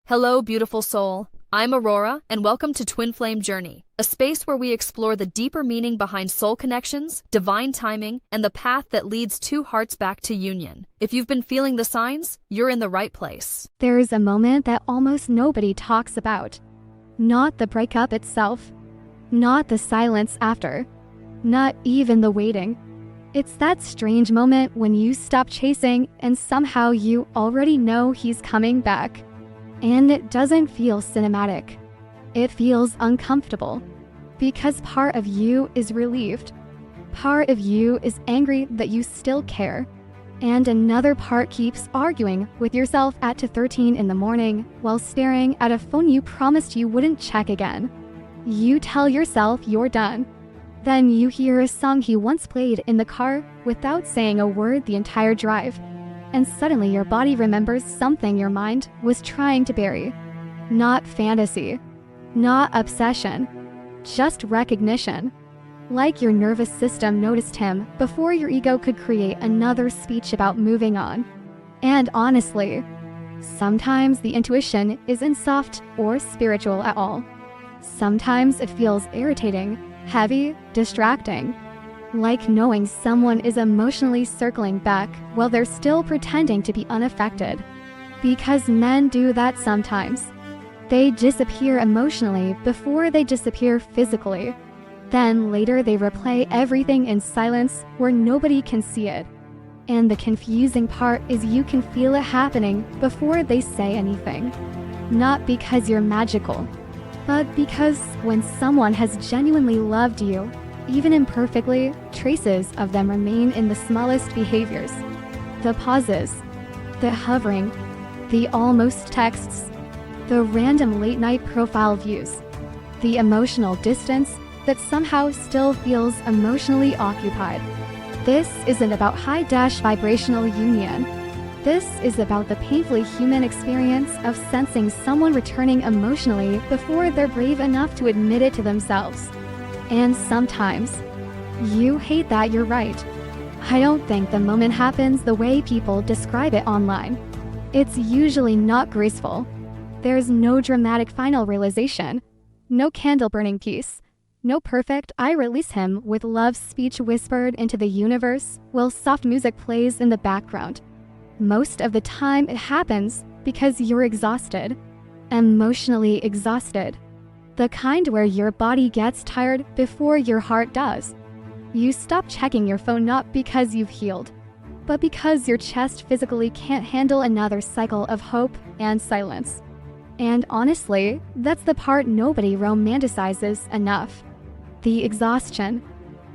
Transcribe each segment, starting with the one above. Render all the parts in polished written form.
Hello, beautiful soul. I'm Aurora, and welcome to Twin Flame Journey, a space where we explore the deeper meaning behind soul connections, divine timing, and the path that leads two hearts back to union. If you've been feeling the signs, you're in the right place. There is a moment that almost nobody talks about. Not the breakup itself, not the silence after, not even the waiting. It's that strange moment when you stop chasing and somehow you already know he's coming back. And it doesn't feel cinematic. It feels uncomfortable. Because part of you is relieved. Part of you is angry that you still care. And another part keeps arguing with yourself at 2:13 in the morning while staring at a phone you promised you wouldn't check again. You tell yourself you're done. Then you hear a song he once played in the car without saying a word the entire drive. And suddenly your body remembers something your mind was trying to bury. Not fantasy, not obsession, just recognition. Like your nervous system noticed him before your ego could create another speech about moving on. And honestly, sometimes the intuition isn't soft or spiritual at all. Sometimes it feels irritating, heavy, distracting. Like knowing someone is emotionally circling back while they're still pretending to be unaffected. Because men do that sometimes. They disappear emotionally before they disappear physically. Then later they replay everything in silence where nobody can see it. And the confusing part is you can feel it happening before they say anything. Not because you're magical, but because when someone has genuinely loved you, even imperfectly, traces of them remain in the smallest behaviors. The pauses, the hovering, the almost texts, the random late-night profile views, the emotional distance that somehow still feels emotionally occupied. This isn't about high-vibrational union. This is about the painfully human experience of sensing someone returning emotionally before they're brave enough to admit it to themselves. And sometimes, you hate that you're right. I don't think the moment happens the way people describe it online. It's usually not graceful. There's no dramatic final realization, no candle-burning piece, no perfect "I release him" with love speech whispered into the universe while soft music plays in the background. Most of the time it happens because you're exhausted, emotionally exhausted. The kind where your body gets tired before your heart does. You stop checking your phone not because you've healed, but because your chest physically can't handle another cycle of hope and silence. And honestly, that's the part nobody romanticizes enough. The exhaustion.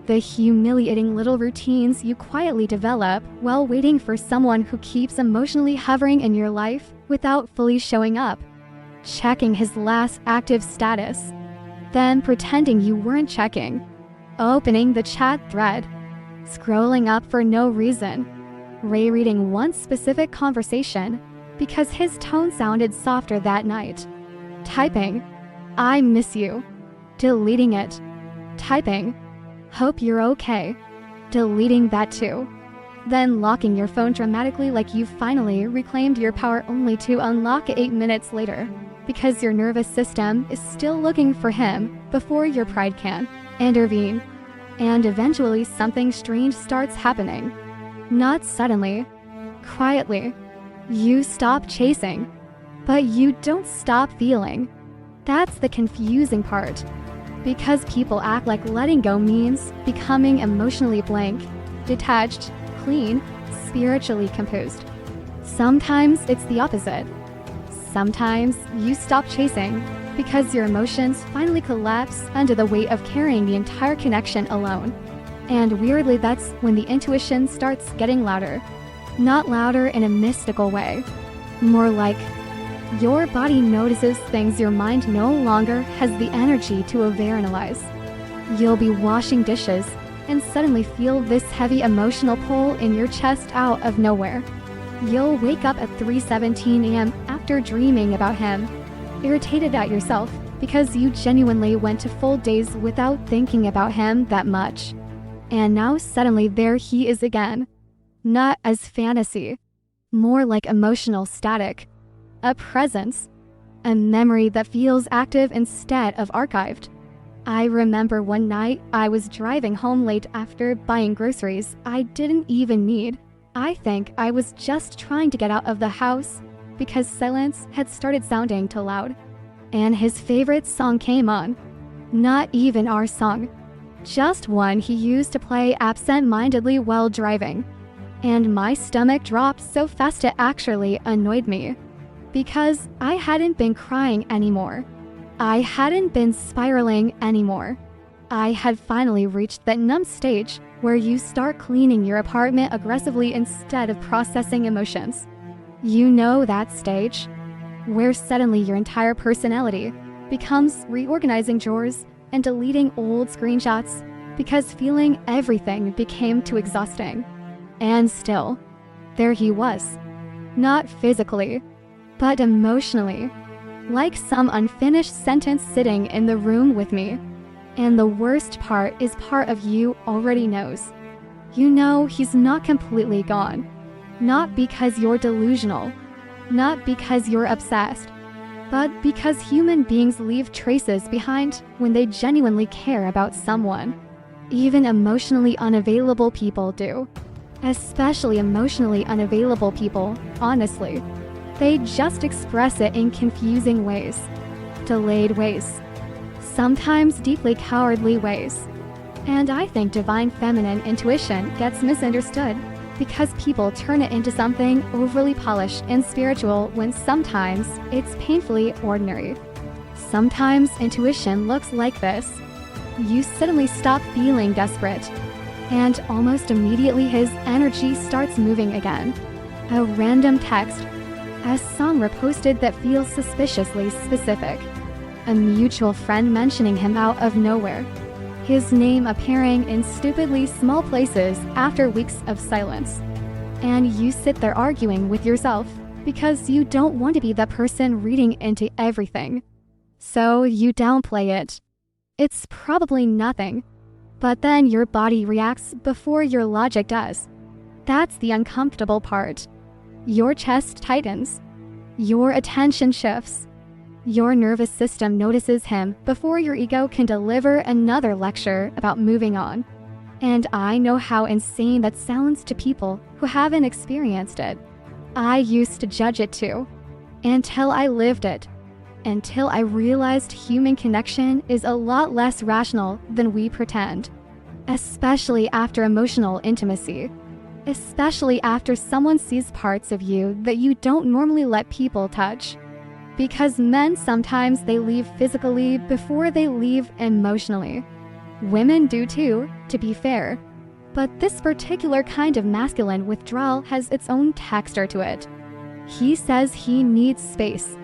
The humiliating little routines you quietly develop while waiting for someone who keeps emotionally hovering in your life without fully showing up. Checking his last active status, then pretending you weren't checking, opening the chat thread, scrolling up for no reason, rereading one specific conversation because his tone sounded softer that night, typing, "I miss you," deleting it, typing, "Hope you're okay," deleting that too, then locking your phone dramatically like you've finally reclaimed your power only to unlock it 8 minutes later. Because your nervous system is still looking for him before your pride can intervene. And eventually something strange starts happening. Not suddenly, quietly. You stop chasing, but you don't stop feeling. That's the confusing part. Because people act like letting go means becoming emotionally blank, detached, clean, spiritually composed. Sometimes it's the opposite. Sometimes you stop chasing because your emotions finally collapse under the weight of carrying the entire connection alone. And weirdly, that's when the intuition starts getting louder. Not louder in a mystical way. More like your body notices things your mind no longer has the energy to overanalyze. You'll be washing dishes and suddenly feel this heavy emotional pull in your chest out of nowhere. You'll wake up at 3:17 a.m. after dreaming about him, irritated at yourself because you genuinely went to full days without thinking about him that much. And now suddenly there he is again. Not as fantasy, more like emotional static. A presence, a memory that feels active instead of archived. I remember one night I was driving home late after buying groceries I didn't even need. I think I was just trying to get out of the house because silence had started sounding too loud. And his favorite song came on. Not even our song. Just one he used to play absent-mindedly while driving. And my stomach dropped so fast it actually annoyed me. Because I hadn't been crying anymore. I hadn't been spiraling anymore. I had finally reached that numb stage where you start cleaning your apartment aggressively instead of processing emotions. You know that stage? Where suddenly your entire personality becomes reorganizing drawers and deleting old screenshots because feeling everything became too exhausting. And still, there he was. Not physically, but emotionally. Like some unfinished sentence sitting in the room with me. And the worst part is part of you already knows. You know he's not completely gone. Not because you're delusional. Not because you're obsessed. But because human beings leave traces behind when they genuinely care about someone. Even emotionally unavailable people do. Especially emotionally unavailable people, honestly. They just express it in confusing ways, delayed ways, sometimes deeply cowardly ways. And I think divine feminine intuition gets misunderstood because people turn it into something overly polished and spiritual when sometimes it's painfully ordinary. Sometimes intuition looks like this. You suddenly stop feeling desperate, and almost immediately his energy starts moving again. A random text, a song reposted that feels suspiciously specific, a mutual friend mentioning him out of nowhere, his name appearing in stupidly small places after weeks of silence. And you sit there arguing with yourself because you don't want to be the person reading into everything. So you downplay it. It's probably nothing. But then your body reacts before your logic does. That's the uncomfortable part. Your chest tightens. Your attention shifts. Your nervous system notices him before your ego can deliver another lecture about moving on. And I know how insane that sounds to people who haven't experienced it. I used to judge it too. Until I lived it. Until I realized human connection is a lot less rational than we pretend. Especially after emotional intimacy. Especially after someone sees parts of you that you don't normally let people touch. Because men sometimes they leave physically before they leave emotionally. Women do too, to be fair. But this particular kind of masculine withdrawal has its own texture to it. He says he needs space,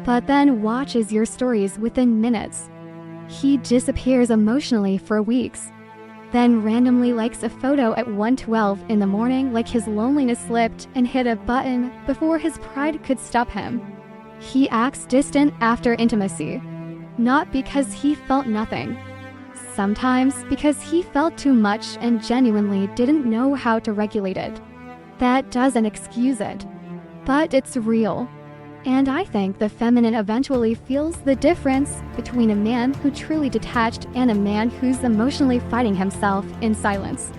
but then watches your stories within minutes. He disappears emotionally for weeks, then randomly likes a photo at 1:12 in the morning like his loneliness slipped and hit a button before his pride could stop him. He acts distant after intimacy, not because he felt nothing. Sometimes because he felt too much and genuinely didn't know how to regulate it. That doesn't excuse it, but it's real. And I think the feminine eventually feels the difference between a man who truly detached and a man who's emotionally fighting himself in silence.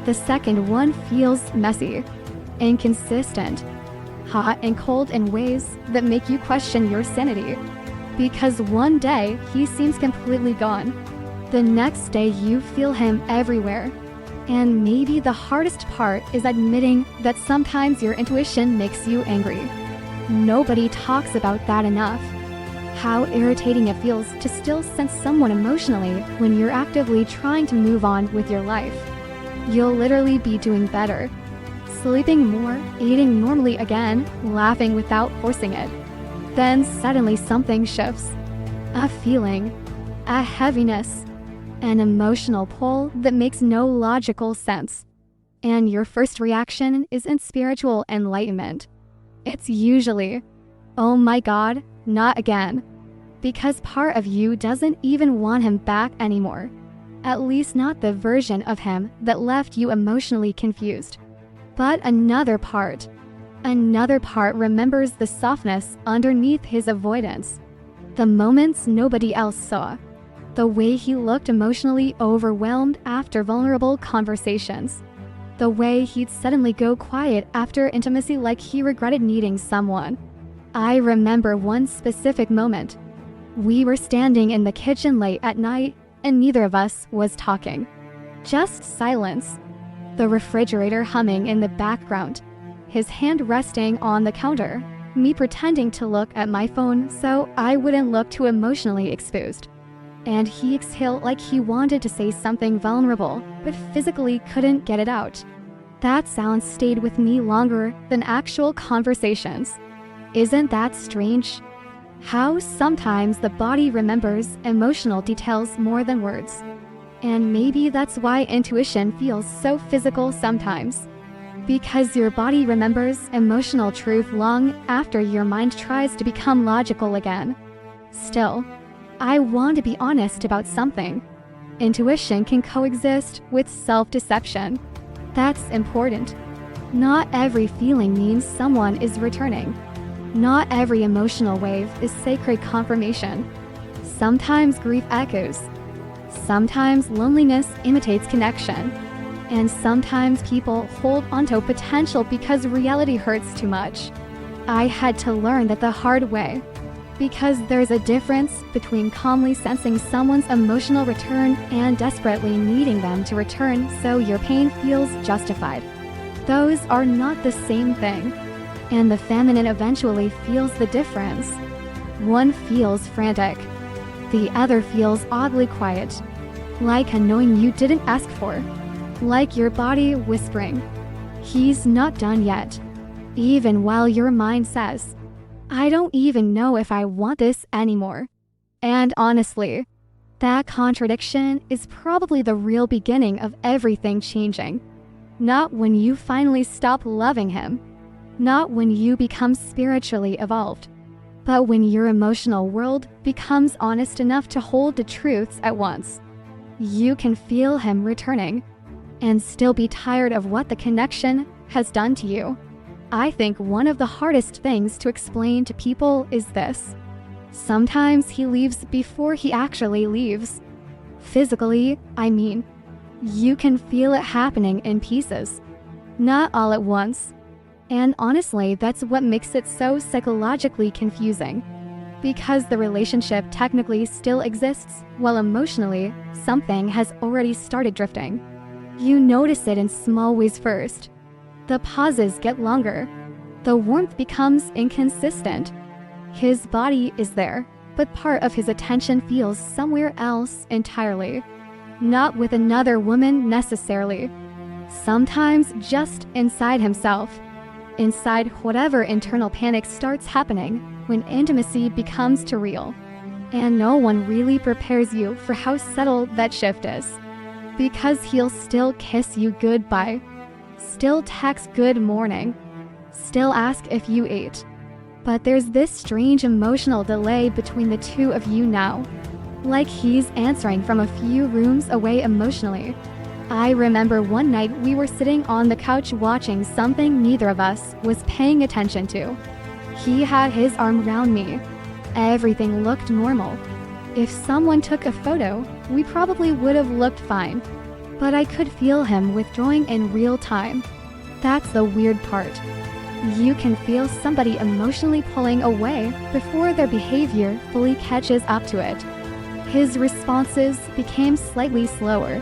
The second one feels messy, inconsistent, hot and cold in ways that make you question your sanity. Because one day he seems completely gone. The next day you feel him everywhere. And maybe the hardest part is admitting that sometimes your intuition makes you angry. Nobody talks about that enough. How irritating it feels to still sense someone emotionally when you're actively trying to move on with your life. You'll literally be doing better. Sleeping more, eating normally again, laughing without forcing it. Then suddenly something shifts. A feeling, a heaviness, an emotional pull that makes no logical sense. And your first reaction isn't spiritual enlightenment. It's usually, oh my God, not again. Because part of you doesn't even want him back anymore. At least not the version of him that left you emotionally confused. But another part remembers the softness underneath his avoidance. The moments nobody else saw. The way he looked emotionally overwhelmed after vulnerable conversations. The way he'd suddenly go quiet after intimacy like he regretted needing someone. I remember one specific moment. We were standing in the kitchen late at night, and neither of us was talking. Just silence. The refrigerator humming in the background. His hand resting on the counter. Me pretending to look at my phone so I wouldn't look too emotionally exposed. And he exhaled like he wanted to say something vulnerable, but physically couldn't get it out. That sound stayed with me longer than actual conversations. Isn't that strange? How sometimes the body remembers emotional details more than words. And maybe that's why intuition feels so physical sometimes. Because your body remembers emotional truth long after your mind tries to become logical again. Still, I want to be honest about something. Intuition can coexist with self-deception. That's important. Not every feeling means someone is returning. Not every emotional wave is sacred confirmation. Sometimes grief echoes. Sometimes loneliness imitates connection. And sometimes people hold onto potential because reality hurts too much. I had to learn that the hard way. Because there's a difference between calmly sensing someone's emotional return and desperately needing them to return so your pain feels justified. Those are not the same thing. And the feminine eventually feels the difference. One feels frantic. The other feels oddly quiet. Like a knowing you didn't ask for. Like your body whispering, "He's not done yet." Even while your mind says, "I don't even know if I want this anymore." And honestly, that contradiction is probably the real beginning of everything changing. Not when you finally stop loving him. Not when you become spiritually evolved. But when your emotional world becomes honest enough to hold the truths at once. You can feel him returning. And still be tired of what the connection has done to you. I think one of the hardest things to explain to people is this. Sometimes he leaves before he actually leaves. Physically, I mean. You can feel it happening in pieces. Not all at once. And honestly, that's what makes it so psychologically confusing. Because the relationship technically still exists, while emotionally, something has already started drifting. You notice it in small ways first. The pauses get longer. The warmth becomes inconsistent. His body is there, but part of his attention feels somewhere else entirely. Not with another woman necessarily. Sometimes just inside himself. Inside whatever internal panic starts happening when intimacy becomes too real. And no one really prepares you for how subtle that shift is. Because he'll still kiss you goodbye, still text good morning, still ask if you ate. But there's this strange emotional delay between the two of you now. Like he's answering from a few rooms away emotionally. I remember one night we were sitting on the couch watching something neither of us was paying attention to. He had his arm around me. Everything looked normal. If someone took a photo, we probably would have looked fine. But I could feel him withdrawing in real time. That's the weird part. You can feel somebody emotionally pulling away before their behavior fully catches up to it. His responses became slightly slower.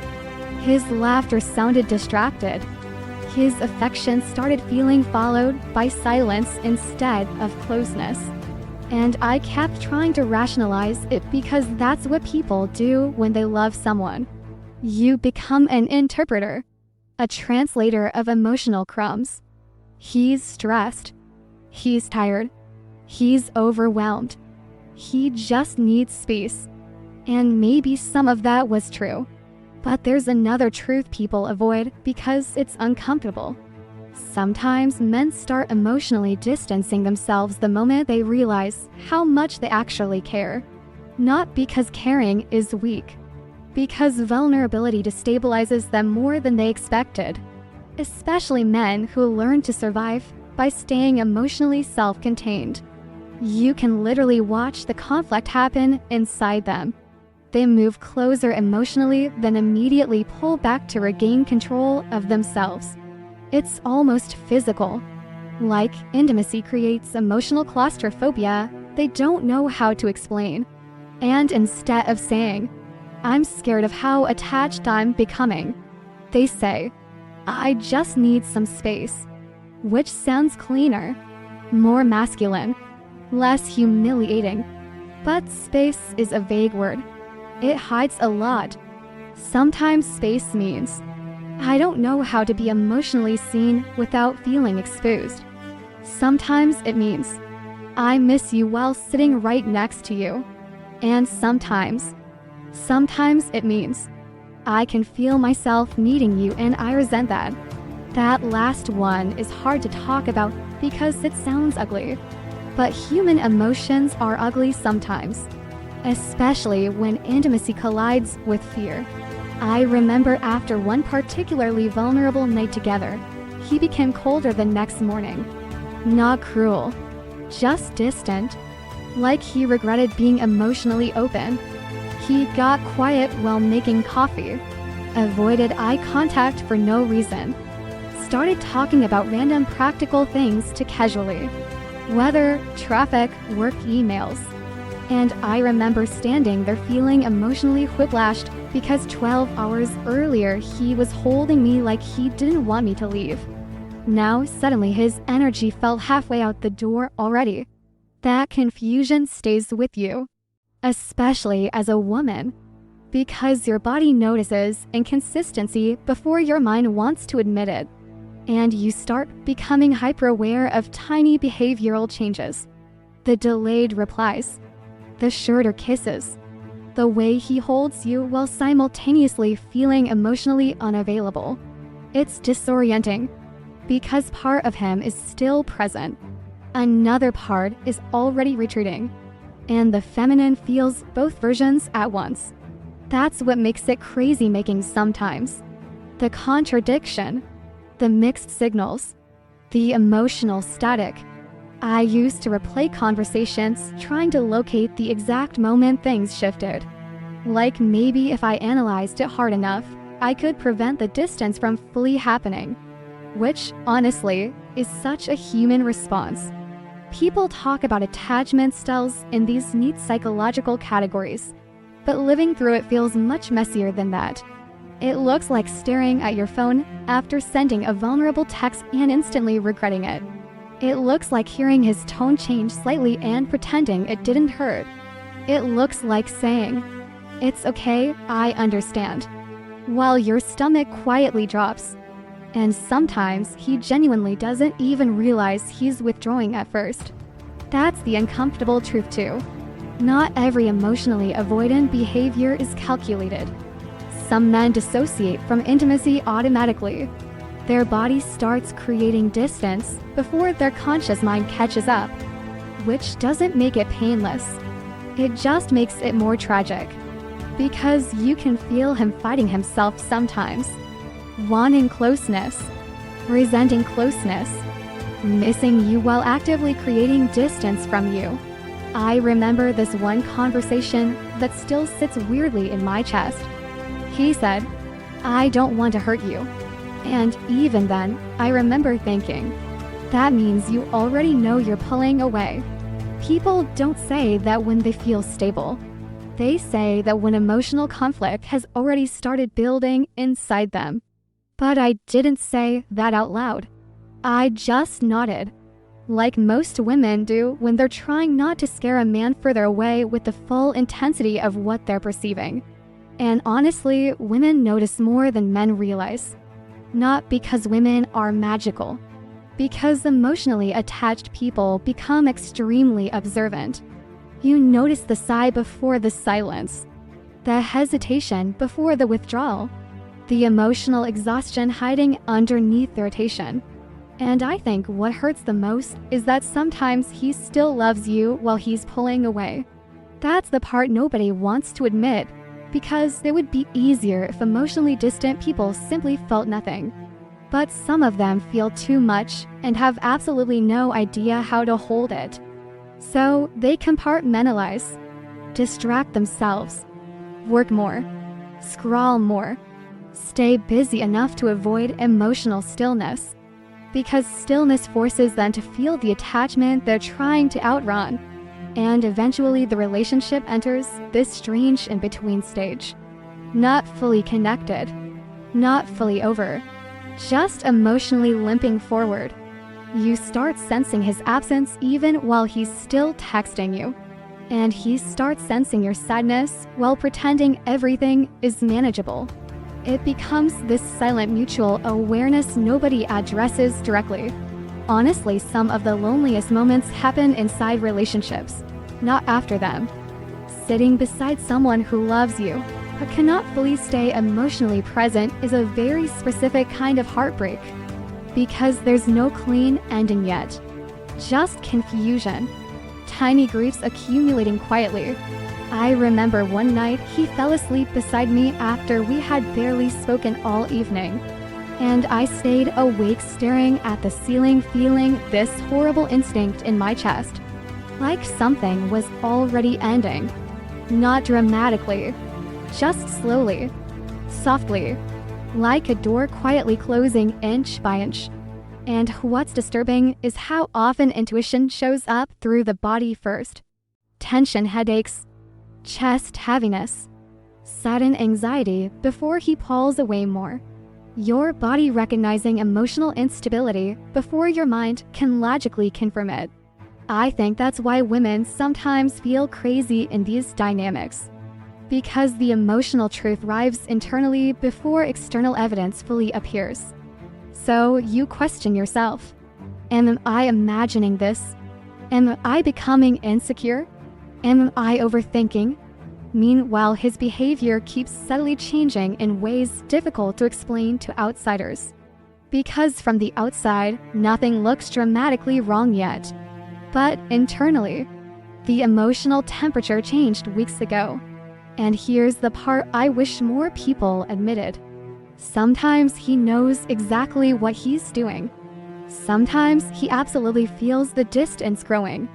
His laughter sounded distracted. His affection started feeling followed by silence instead of closeness. And I kept trying to rationalize it because that's what people do when they love someone. You become an interpreter, a translator of emotional crumbs. He's stressed. He's tired. He's overwhelmed. He just needs space. And maybe some of that was true. But there's another truth people avoid because it's uncomfortable. Sometimes men start emotionally distancing themselves the moment they realize how much they actually care. Not because caring is weak, because vulnerability destabilizes them more than they expected. Especially men who learn to survive by staying emotionally self-contained. You can literally watch the conflict happen inside them. They move closer emotionally, then immediately pull back to regain control of themselves. It's almost physical. Like intimacy creates emotional claustrophobia they don't know how to explain. And instead of saying, "I'm scared of how attached I'm becoming," they say, "I just need some space," which sounds cleaner, more masculine, less humiliating. But space is a vague word. It hides a lot. Sometimes space means, "I don't know how to be emotionally seen without feeling exposed." Sometimes it means, "I miss you while sitting right next to you." And sometimes it means, "I can feel myself needing you and I resent that." That last one is hard to talk about because it sounds ugly. But human emotions are ugly sometimes, especially when intimacy collides with fear. I remember after one particularly vulnerable night together, he became colder the next morning. Not cruel, just distant, like he regretted being emotionally open. He got quiet while making coffee, avoided eye contact for no reason, started talking about random practical things to casually, weather, traffic, work emails. And I remember standing there feeling emotionally whiplashed because 12 hours earlier he was holding me like he didn't want me to leave. Now suddenly his energy felt halfway out the door already. That confusion stays with you, especially as a woman, because your body notices inconsistency before your mind wants to admit it. And you start becoming hyper-aware of tiny behavioral changes. The delayed replies, the shorter kisses, the way he holds you while simultaneously feeling emotionally unavailable. It's disorienting, because part of him is still present. Another part is already retreating, and the feminine feels both versions at once. That's what makes it crazy-making sometimes. The contradiction, the mixed signals, the emotional static. I used to replay conversations trying to locate the exact moment things shifted. Like maybe if I analyzed it hard enough, I could prevent the distance from fully happening. Which, honestly, is such a human response. People talk about attachment styles in these neat psychological categories, but living through it feels much messier than that. It looks like staring at your phone after sending a vulnerable text and instantly regretting it. It looks like hearing his tone change slightly and pretending it didn't hurt. It looks like saying, "It's okay, I understand," while your stomach quietly drops. And sometimes he genuinely doesn't even realize he's withdrawing at first. That's the uncomfortable truth too. Not every emotionally avoidant behavior is calculated. Some men dissociate from intimacy automatically. Their body starts creating distance before their conscious mind catches up, which doesn't make it painless. It just makes it more tragic, because you can feel him fighting himself sometimes. Wanting closeness, resenting closeness, missing you while actively creating distance from you. I remember this one conversation that still sits weirdly in my chest. He said, "I don't want to hurt you." And even then, I remember thinking, that means you already know you're pulling away. People don't say that when they feel stable. They say that when emotional conflict has already started building inside them. But I didn't say that out loud. I just nodded, like most women do when they're trying not to scare a man further away with the full intensity of what they're perceiving. And honestly, women notice more than men realize. Not because women are magical, because emotionally attached people become extremely observant. You notice the sigh before the silence, the hesitation before the withdrawal, the emotional exhaustion hiding underneath irritation. And I think what hurts the most is that sometimes he still loves you while he's pulling away. That's the part nobody wants to admit, because it would be easier if emotionally distant people simply felt nothing. But some of them feel too much and have absolutely no idea how to hold it. So they compartmentalize, distract themselves, work more, scroll more, stay busy enough to avoid emotional stillness, because stillness forces them to feel the attachment they're trying to outrun, and eventually the relationship enters this strange in-between stage. Not fully connected, not fully over, just emotionally limping forward. You start sensing his absence even while he's still texting you, and he starts sensing your sadness while pretending everything is manageable. It becomes this silent mutual awareness nobody addresses directly. Honestly, some of the loneliest moments happen inside relationships, not after them. Sitting beside someone who loves you, but cannot fully stay emotionally present is a very specific kind of heartbreak. Because there's no clean ending yet. Just confusion. Tiny griefs accumulating quietly. I remember one night he fell asleep beside me after we had barely spoken all evening. And I stayed awake staring at the ceiling, feeling this horrible instinct in my chest. Like something was already ending. Not dramatically. Just slowly. Softly. Like a door quietly closing inch by inch. And what's disturbing is how often intuition shows up through the body first. Tension, headaches, chest heaviness, sudden anxiety before he pulls away more. Your body recognizing emotional instability before your mind can logically confirm it. I think that's why women sometimes feel crazy in these dynamics. Because the emotional truth arrives internally before external evidence fully appears. So you question yourself. Am I imagining this? Am I becoming insecure? Am I overthinking? Meanwhile, his behavior keeps subtly changing in ways difficult to explain to outsiders. Because from the outside, nothing looks dramatically wrong yet. But internally, the emotional temperature changed weeks ago. And here's the part I wish more people admitted. Sometimes he knows exactly what he's doing. Sometimes he absolutely feels the distance growing.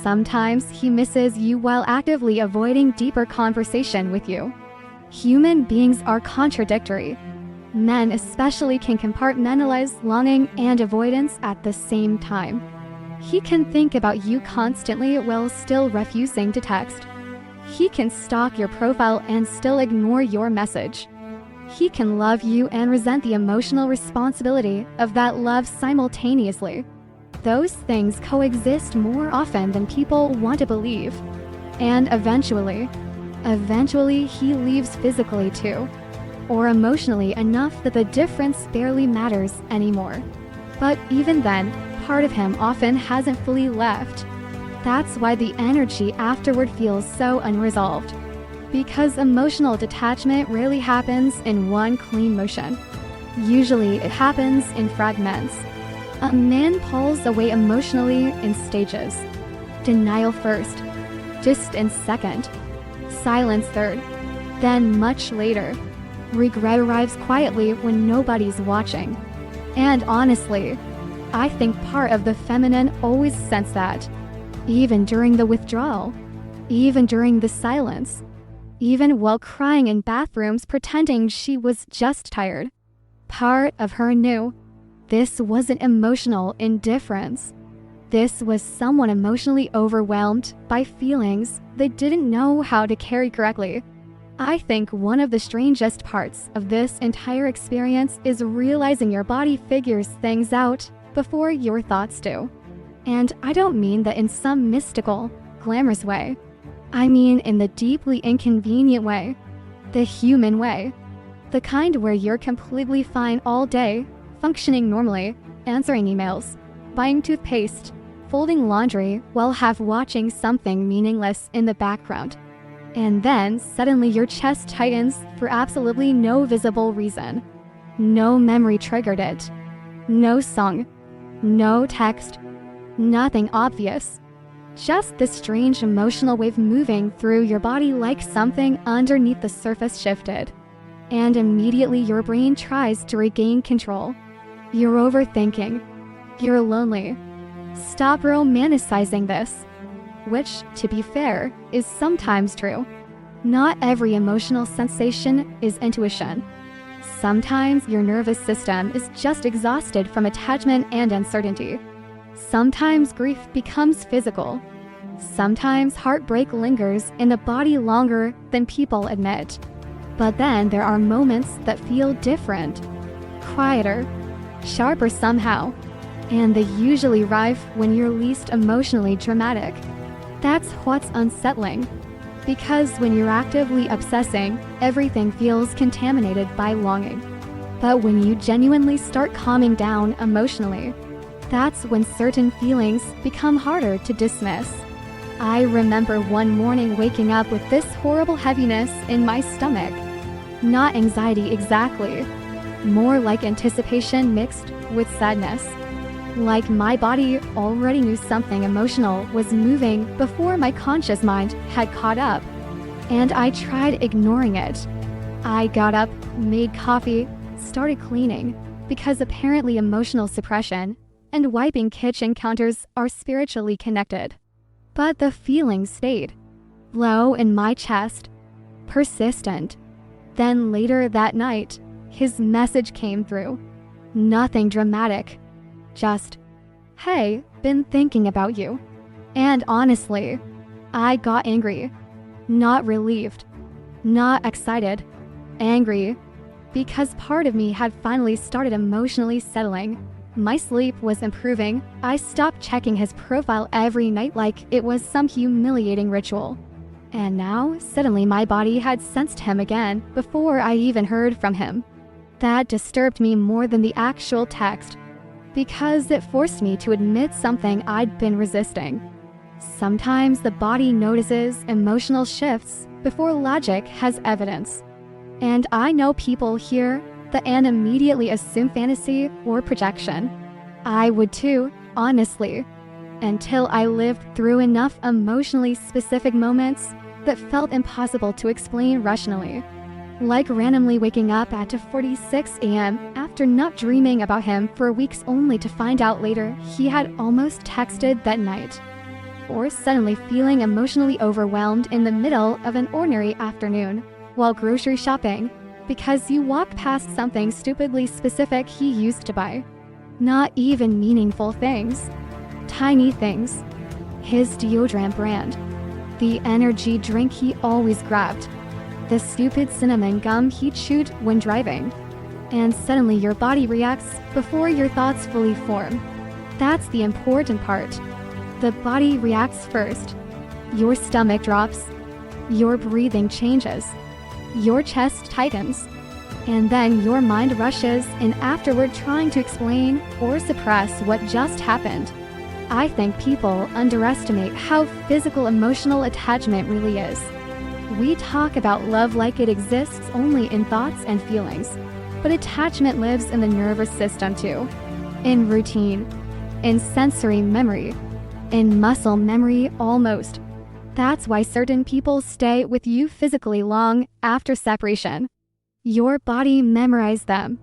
Sometimes he misses you while actively avoiding deeper conversation with you. Human beings are contradictory. Men especially can compartmentalize longing and avoidance at the same time. He can think about you constantly while still refusing to text. He can stalk your profile and still ignore your message. He can love you and resent the emotional responsibility of that love simultaneously. Those things coexist more often than people want to believe. And eventually he leaves physically too. Or emotionally enough that the difference barely matters anymore. But even then, part of him often hasn't fully left. That's why the energy afterward feels so unresolved. Because emotional detachment rarely happens in one clean motion. Usually it happens in fragments. A man pulls away emotionally in stages. Denial first, distance second, silence third, then much later. Regret arrives quietly when nobody's watching. And honestly, I think part of the feminine always sense that. Even during the withdrawal, even during the silence, even while crying in bathrooms pretending she was just tired. Part of her knew this wasn't emotional indifference. This was someone emotionally overwhelmed by feelings they didn't know how to carry correctly. I think one of the strangest parts of this entire experience is realizing your body figures things out before your thoughts do. And I don't mean that in some mystical, glamorous way. I mean in the deeply inconvenient way. The human way. The kind where you're completely fine all day, functioning normally, answering emails, buying toothpaste, folding laundry while half watching something meaningless in the background. And then suddenly your chest tightens for absolutely no visible reason. No memory triggered it. No song. No text. Nothing obvious. Just this strange emotional wave moving through your body like something underneath the surface shifted. And immediately your brain tries to regain control. You're overthinking. You're lonely. Stop romanticizing this. which, to be fair, is sometimes true. Not every emotional sensation is intuition. Sometimes your nervous system is just exhausted from attachment and uncertainty. Sometimes grief becomes physical. Sometimes heartbreak lingers in the body longer than people admit. But then there are moments that feel different, quieter, sharper somehow, and they usually arrive when you're least emotionally dramatic. That's what's unsettling. Because when you're actively obsessing, everything feels contaminated by longing. But when you genuinely start calming down emotionally, that's when certain feelings become harder to dismiss. I remember one morning waking up with this horrible heaviness in my stomach. Not anxiety exactly, more like anticipation mixed with sadness. Like my body already knew something emotional was moving before my conscious mind had caught up. And I tried ignoring it. I got up, made coffee, started cleaning, because apparently emotional suppression and wiping kitchen counters are spiritually connected. But the feeling stayed, low in my chest, persistent. Then later that night, his message came through. Nothing dramatic. Just, hey, been thinking about you. And honestly, I got angry. Not relieved. Not excited. Angry. Because part of me had finally started emotionally settling. My sleep was improving. I stopped checking his profile every night like it was some humiliating ritual. And now, suddenly my body had sensed him again before I even heard from him. That disturbed me more than the actual text, because it forced me to admit something I'd been resisting. Sometimes the body notices emotional shifts before logic has evidence. And I know people here that and immediately assume fantasy or projection. I would too, honestly, until I lived through enough emotionally specific moments that felt impossible to explain rationally. Like randomly waking up at 2:46 a.m. after not dreaming about him for weeks only to find out later he had almost texted that night. Or suddenly feeling emotionally overwhelmed in the middle of an ordinary afternoon while grocery shopping because you walked past something stupidly specific he used to buy. Not even meaningful things. Tiny things. His deodorant brand. The energy drink he always grabbed. The stupid cinnamon gum he chewed when driving. And suddenly your body reacts before your thoughts fully form. That's the important part. The body reacts first. Your stomach drops. Your breathing changes. Your chest tightens. And then your mind rushes in afterward trying to explain or suppress what just happened. I think people underestimate how physical emotional attachment really is. We talk about love like it exists only in thoughts and feelings, but attachment lives in the nervous system too. In routine, in sensory memory, in muscle memory almost. That's why certain people stay with you physically long after separation. Your body memorized them.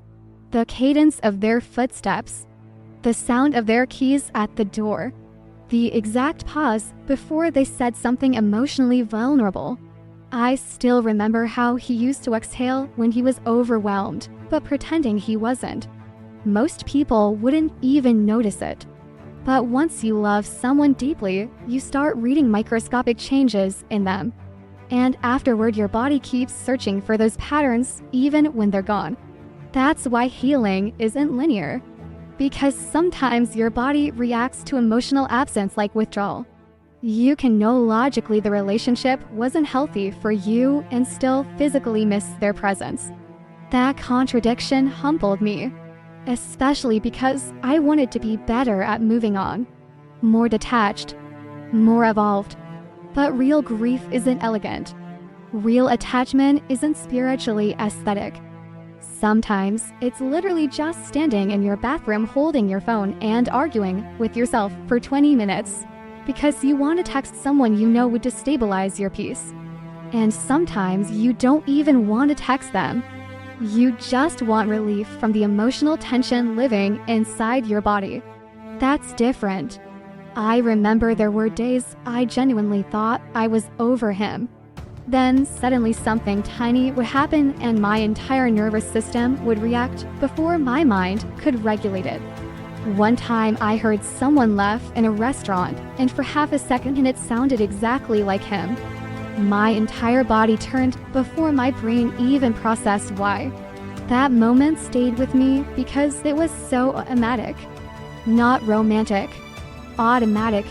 The cadence of their footsteps, the sound of their keys at the door, the exact pause before they said something emotionally vulnerable. I still remember how he used to exhale when he was overwhelmed, but pretending he wasn't. Most people wouldn't even notice it. But once you love someone deeply, you start reading microscopic changes in them. And afterward, your body keeps searching for those patterns even when they're gone. That's why healing isn't linear. Because sometimes your body reacts to emotional absence like withdrawal. You can know logically the relationship wasn't healthy for you and still physically miss their presence. That contradiction humbled me, especially because I wanted to be better at moving on, more detached, more evolved. But real grief isn't elegant. Real attachment isn't spiritually aesthetic. Sometimes it's literally just standing in your bathroom holding your phone and arguing with yourself for 20 minutes. Because you want to text someone you know would destabilize your peace. And sometimes you don't even want to text them. You just want relief from the emotional tension living inside your body. That's different. I remember there were days I genuinely thought I was over him. Then suddenly something tiny would happen and my entire nervous system would react before my mind could regulate it. One time I heard someone laugh in a restaurant, and for half a second it sounded exactly like him. My entire body turned before my brain even processed why. That moment stayed with me because it was so automatic. Not romantic. Automatic.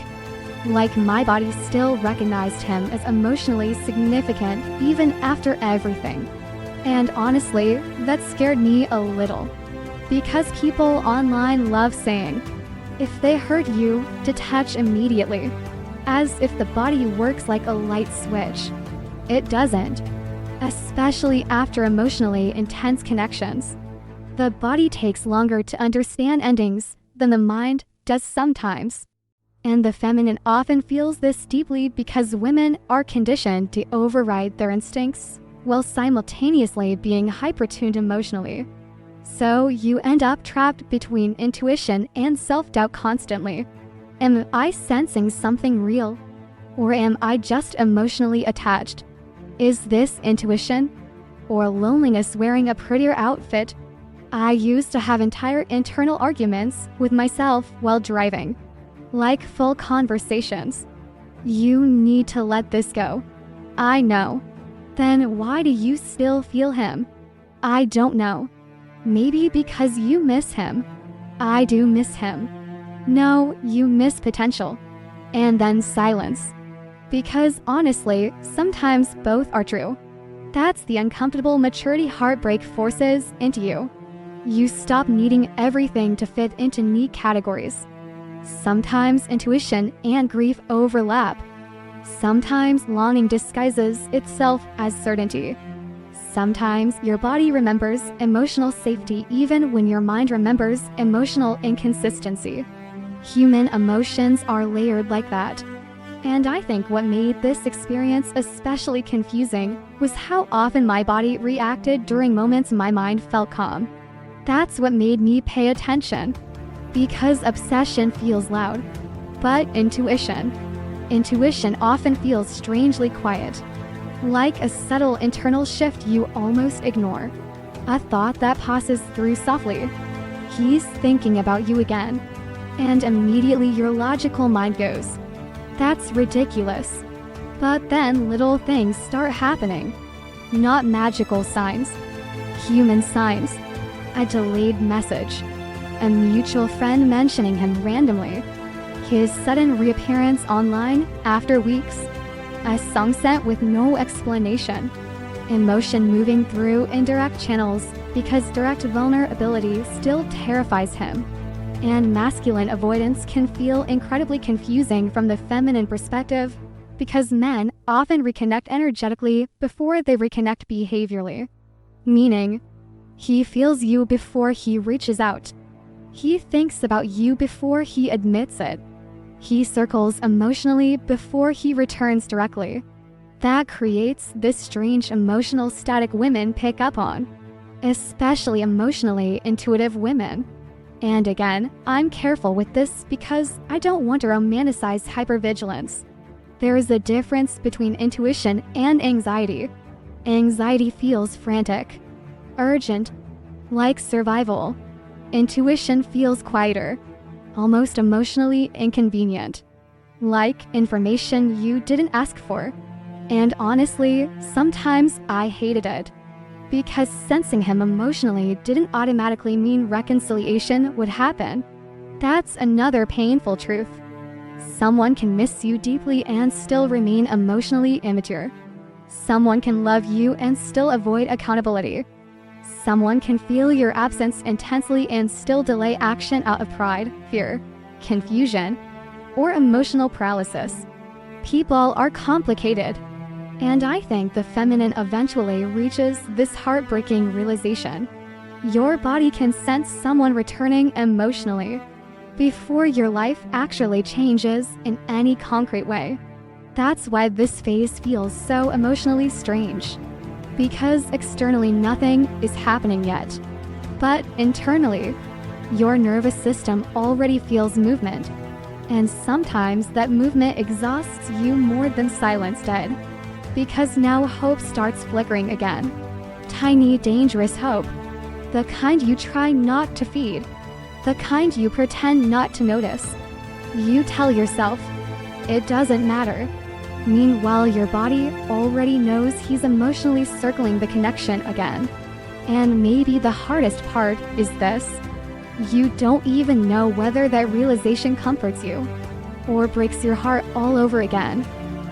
Like my body still recognized him as emotionally significant even after everything. And honestly, that scared me a little. Because people online love saying, if they hurt you, detach immediately. As if the body works like a light switch. It doesn't. Especially after emotionally intense connections. The body takes longer to understand endings than the mind does sometimes. And the feminine often feels this deeply because women are conditioned to override their instincts while simultaneously being hyper-tuned emotionally. So you end up trapped between intuition and self-doubt constantly. Am I sensing something real? Or am I just emotionally attached? Is this intuition? Or loneliness wearing a prettier outfit? I used to have entire internal arguments with myself while driving. Like full conversations. You need to let this go. I know. Then why do you still feel him? I don't know. Maybe because you miss him. I do miss him. No, you miss potential. And then silence. Because honestly, sometimes both are true. That's the uncomfortable maturity heartbreak forces into you. You stop needing everything to fit into neat categories. Sometimes intuition and grief overlap. Sometimes longing disguises itself as certainty. Sometimes your body remembers emotional safety even when your mind remembers emotional inconsistency. Human emotions are layered like that. And I think what made this experience especially confusing was how often my body reacted during moments my mind felt calm. That's what made me pay attention. Because obsession feels loud. But intuition often feels strangely quiet. Like a subtle internal shift you almost ignore. A thought that passes through softly. He's thinking about you again. And immediately your logical mind goes, that's ridiculous. But then little things start happening. Not magical signs. Human signs. A delayed message. A mutual friend mentioning him randomly. His sudden reappearance online after weeks. A song sent with no explanation. Emotion moving through indirect channels because direct vulnerability still terrifies him. And masculine avoidance can feel incredibly confusing from the feminine perspective because men often reconnect energetically before they reconnect behaviorally. Meaning, he feels you before he reaches out. He thinks about you before he admits it. He circles emotionally before he returns directly. That creates this strange emotional static women pick up on, especially emotionally intuitive women. And again, I'm careful with this because I don't want to romanticize hypervigilance. There is a difference between intuition and anxiety. Anxiety feels frantic, urgent, like survival. Intuition feels quieter, almost emotionally inconvenient, like information you didn't ask for. And honestly, sometimes I hated it. Because sensing him emotionally didn't automatically mean reconciliation would happen. That's another painful truth. Someone can miss you deeply and still remain emotionally immature. Someone can love you and still avoid accountability. Someone can feel your absence intensely and still delay action out of pride, fear, confusion, or emotional paralysis. People are complicated. And I think the feminine eventually reaches this heartbreaking realization. Your body can sense someone returning emotionally before your life actually changes in any concrete way. That's why this phase feels so emotionally strange. Because externally nothing is happening yet. But internally, your nervous system already feels movement. And sometimes that movement exhausts you more than silence did. Because now hope starts flickering again. Tiny, dangerous hope. The kind you try not to feed. The kind you pretend not to notice. You tell yourself, it doesn't matter. Meanwhile, your body already knows he's emotionally circling the connection again. And maybe the hardest part is this. You don't even know whether that realization comforts you or breaks your heart all over again.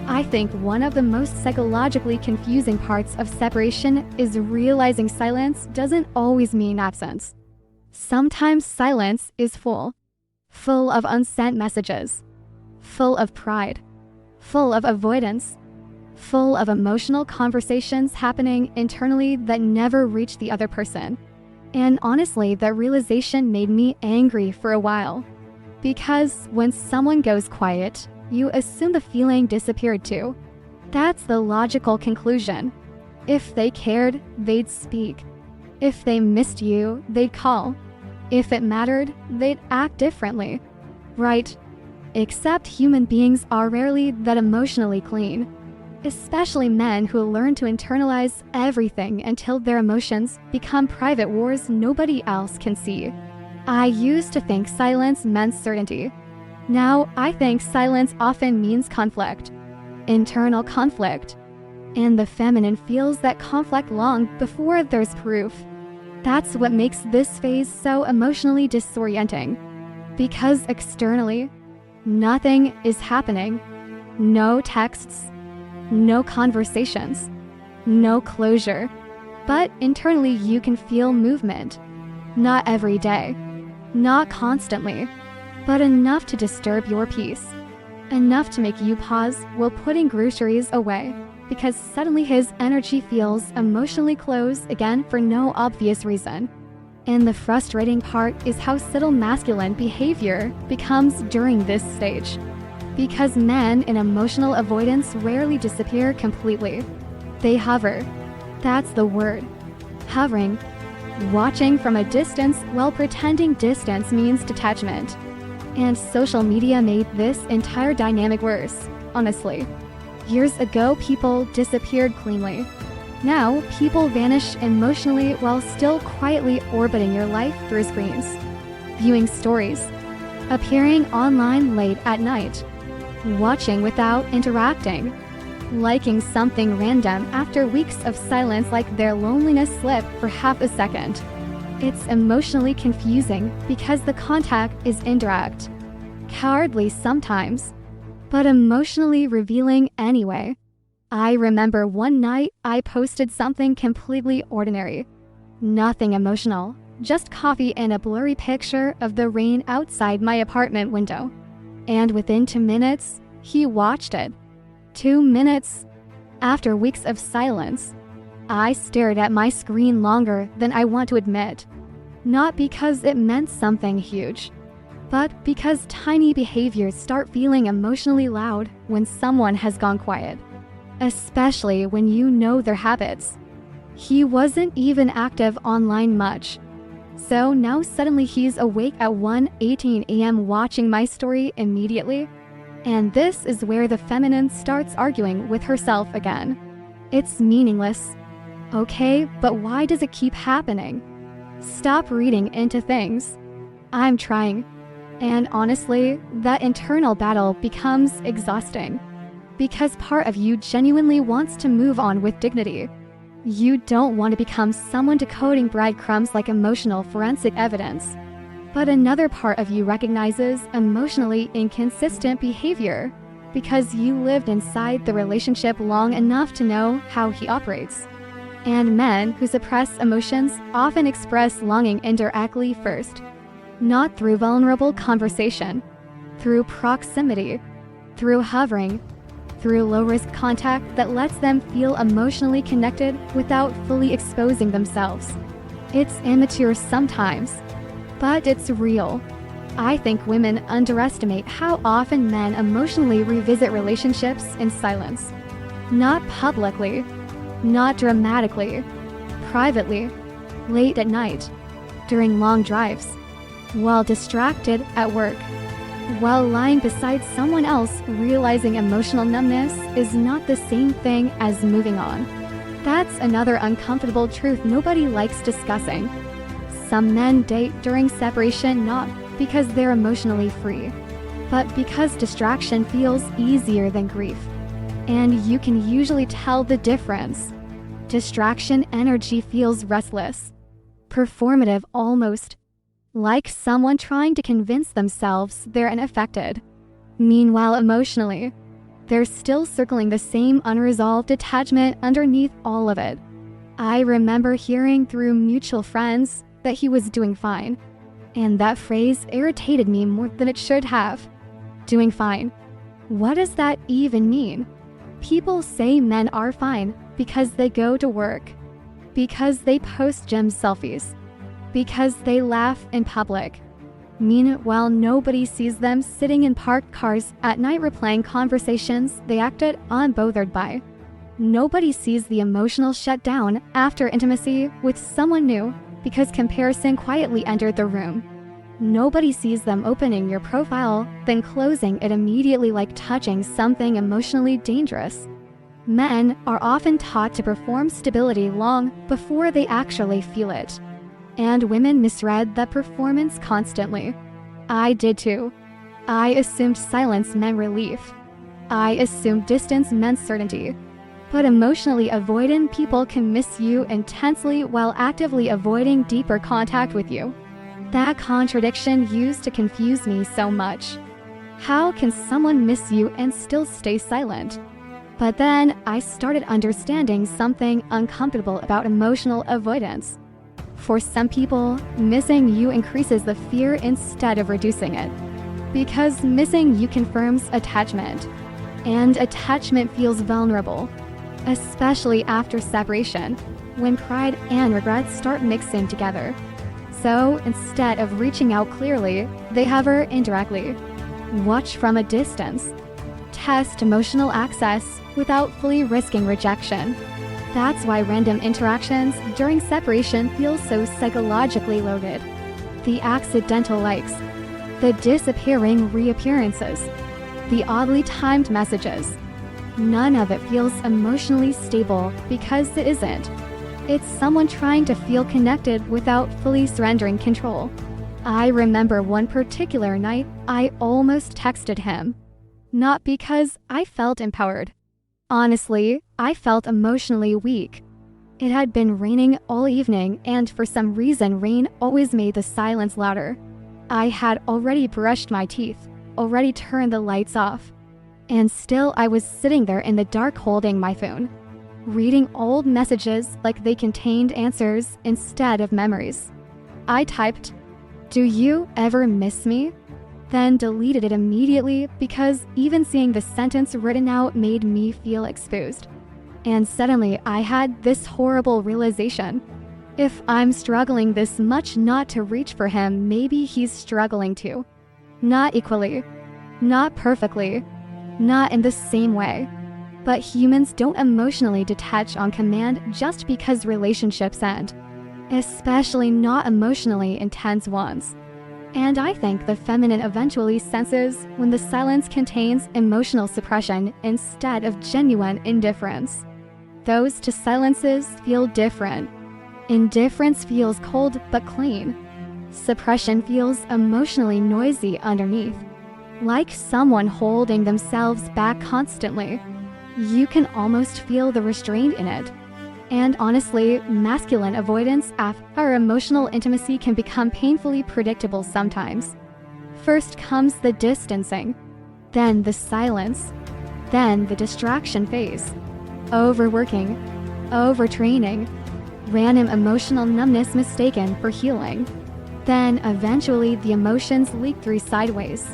I think one of the most psychologically confusing parts of separation is realizing silence doesn't always mean absence. Sometimes silence is full of unsent messages, full of pride, full of avoidance, full of emotional conversations happening internally that never reach the other person. And honestly, that realization made me angry for a while. Because when someone goes quiet, you assume the feeling disappeared too. That's the logical conclusion. If they cared, they'd speak. If they missed you, they'd call. If it mattered, they'd act differently. Right? Except human beings are rarely that emotionally clean. Especially men who learn to internalize everything until their emotions become private wars nobody else can see. I used to think silence meant certainty. Now I think silence often means conflict. Internal conflict. And the feminine feels that conflict long before there's proof. That's what makes this phase so emotionally disorienting. Because externally, nothing is happening. No texts. No conversations, no closure, but internally you can feel movement. Not every day, not constantly, but enough to disturb your peace. Enough to make you pause while putting groceries away, because suddenly his energy feels emotionally close again for no obvious reason. And the frustrating part is how subtle masculine behavior becomes during this stage. Because men in emotional avoidance rarely disappear completely. They hover. That's the word. Hovering. Watching from a distance while pretending distance means detachment. And social media made this entire dynamic worse, honestly. Years ago, people disappeared cleanly. Now, people vanish emotionally while still quietly orbiting your life through screens. Viewing stories. Appearing online late at night. Watching without interacting, liking something random after weeks of silence like their loneliness slip for half a second. It's emotionally confusing because the contact is indirect, cowardly sometimes, but emotionally revealing anyway. I remember one night I posted something completely ordinary. Nothing emotional, just coffee and a blurry picture of the rain outside my apartment window. And within 2 minutes, he watched it. 2 minutes. After weeks of silence, I stared at my screen longer than I want to admit. Not because it meant something huge, but because tiny behaviors start feeling emotionally loud when someone has gone quiet. Especially when you know their habits. He wasn't even active online much. So now suddenly he's awake at 1:18 a.m. watching my story immediately. And this is where the feminine starts arguing with herself again. It's meaningless. Okay, but why does it keep happening? Stop reading into things. I'm trying. And honestly, that internal battle becomes exhausting. Because part of you genuinely wants to move on with dignity. You don't want to become someone decoding breadcrumbs like emotional forensic evidence. But another part of you recognizes emotionally inconsistent behavior because you lived inside the relationship long enough to know how he operates. And men who suppress emotions often express longing indirectly first, not through vulnerable conversation, through proximity, through hovering, through low-risk contact that lets them feel emotionally connected without fully exposing themselves. It's immature sometimes, but it's real. I think women underestimate how often men emotionally revisit relationships in silence. Not publicly, not dramatically, privately, late at night, during long drives, while distracted at work. while lying beside someone else. Realizing emotional numbness is not the same thing as moving on. That's another uncomfortable truth nobody likes discussing. Some men date during separation not because they're emotionally free, but because distraction feels easier than grief. And you can usually tell the difference. Distraction energy feels restless, performative almost, like someone trying to convince themselves they're unaffected. Meanwhile, emotionally, they're still circling the same unresolved attachment underneath all of it. I remember hearing through mutual friends that he was doing fine, and that phrase irritated me more than it should have. Doing fine. What does that even mean? People say men are fine because they go to work, because they post gym selfies, because they laugh in public. Meanwhile, nobody sees them sitting in parked cars at night replaying conversations they acted unbothered by. Nobody sees the emotional shutdown after intimacy with someone new because comparison quietly entered the room. Nobody sees them opening your profile, then closing it immediately like touching something emotionally dangerous. Men are often taught to perform stability long before they actually feel it. And women misread that performance constantly. I did too. I assumed silence meant relief. I assumed distance meant certainty. But emotionally avoidant people can miss you intensely while actively avoiding deeper contact with you. That contradiction used to confuse me so much. How can someone miss you and still stay silent? But then I started understanding something uncomfortable about emotional avoidance. For some people, missing you increases the fear instead of reducing it. Because missing you confirms attachment. And attachment feels vulnerable, especially after separation, when pride and regret start mixing together. So instead of reaching out clearly, they hover indirectly. Watch from a distance. Test emotional access without fully risking rejection. That's why random interactions during separation feel so psychologically loaded. The accidental likes, the disappearing reappearances, the oddly timed messages. None of it feels emotionally stable because it isn't. It's someone trying to feel connected without fully surrendering control. I remember one particular night I almost texted him. Not because I felt empowered. Honestly, I felt emotionally weak. It had been raining all evening, and for some reason rain always made the silence louder. I had already brushed my teeth, already turned the lights off. And still I was sitting there in the dark holding my phone, reading old messages like they contained answers instead of memories. I typed, "Do you ever miss me?" Then deleted it immediately because even seeing the sentence written out made me feel exposed. And suddenly I had this horrible realization. If I'm struggling this much not to reach for him, maybe he's struggling too. Not equally, not perfectly, not in the same way. But humans don't emotionally detach on command just because relationships end, especially not emotionally intense ones. And I think the feminine eventually senses when the silence contains emotional suppression instead of genuine indifference. Those two silences feel different. Indifference feels cold but clean. Suppression feels emotionally noisy underneath, like someone holding themselves back constantly. You can almost feel the restraint in it. And honestly, masculine avoidance after emotional intimacy can become painfully predictable sometimes. First comes the distancing, then the silence, then the distraction phase. Overworking, overtraining, random emotional numbness mistaken for healing. Then eventually the emotions leak through sideways.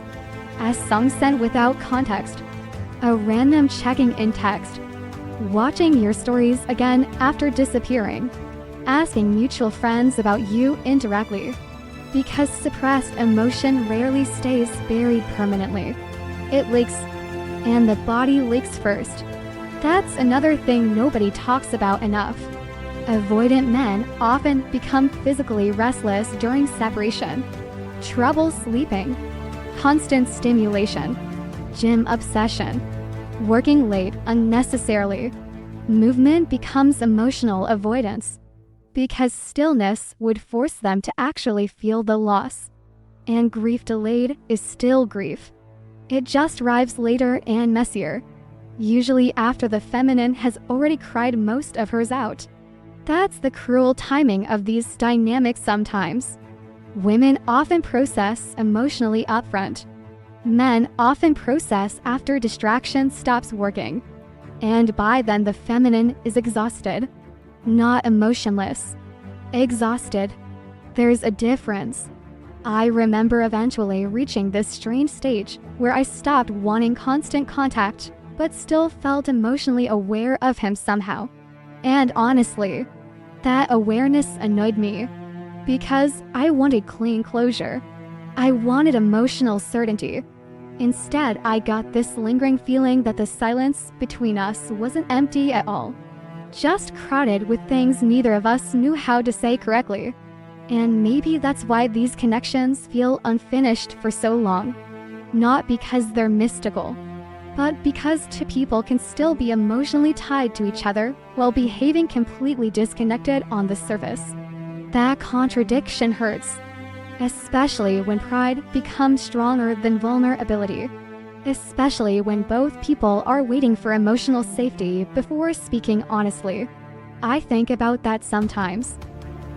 As songs sent without context, a random checking in text, watching your stories again after disappearing, asking mutual friends about you indirectly. Because suppressed emotion rarely stays buried permanently. It leaks, and the body leaks first. That's another thing nobody talks about enough. Avoidant men often become physically restless during separation. Trouble sleeping, constant stimulation, gym obsession, working late unnecessarily. Movement becomes emotional avoidance because stillness would force them to actually feel the loss. And grief delayed is still grief. It just arrives later and messier, usually after the feminine has already cried most of hers out. That's the cruel timing of these dynamics sometimes. Women often process emotionally upfront. Men often process after distraction stops working. And by then the feminine is exhausted, not emotionless. Exhausted. There's a difference. I remember eventually reaching this strange stage where I stopped wanting constant contact, but still felt emotionally aware of him somehow. And honestly, that awareness annoyed me because I wanted clean closure. I wanted emotional certainty. Instead, I got this lingering feeling that the silence between us wasn't empty at all, just crowded with things neither of us knew how to say correctly. And maybe that's why these connections feel unfinished for so long. Not because they're mystical, but because two people can still be emotionally tied to each other while behaving completely disconnected on the surface. That contradiction hurts, especially when pride becomes stronger than vulnerability, especially when both people are waiting for emotional safety before speaking honestly. I think about that sometimes.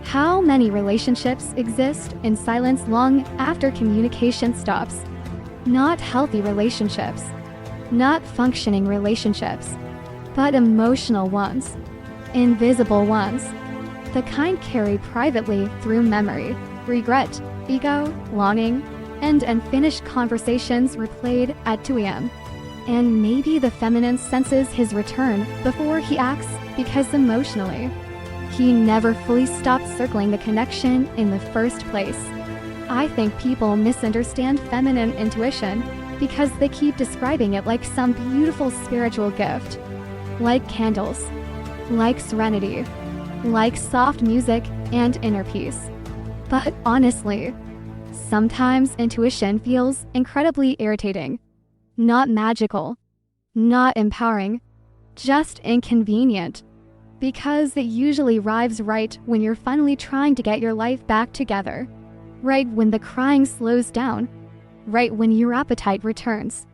How many relationships exist in silence long after communication stops? Not healthy relationships, not functioning relationships, but emotional ones, invisible ones, the kind carried privately through memory, regret, ego, longing, and unfinished conversations replayed at 2 a.m. And maybe the feminine senses his return before he acts because emotionally, he never fully stopped circling the connection in the first place. I think people misunderstand feminine intuition because they keep describing it like some beautiful spiritual gift, like candles, like serenity, like soft music and inner peace. But honestly, sometimes intuition feels incredibly irritating, not magical, not empowering, just inconvenient. Because it usually arrives right when you're finally trying to get your life back together. Right when the crying slows down. Right when your appetite returns.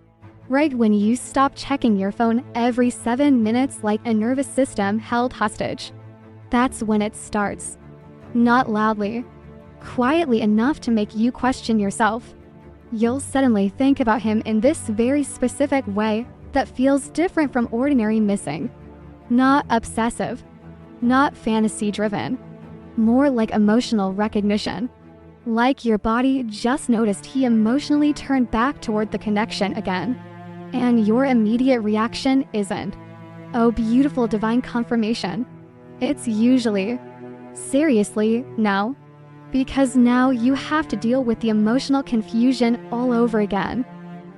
Right when you stop checking your phone every 7 minutes like a nervous system held hostage. That's when it starts. Not loudly. Quietly enough to make you question yourself. You'll suddenly think about him in this very specific way that feels different from ordinary missing. Not obsessive, not fantasy-driven, more like emotional recognition. Like your body just noticed he emotionally turned back toward the connection again. And your immediate reaction isn't, "Oh, beautiful divine confirmation." It's usually, "Seriously, now?" Because now you have to deal with the emotional confusion all over again.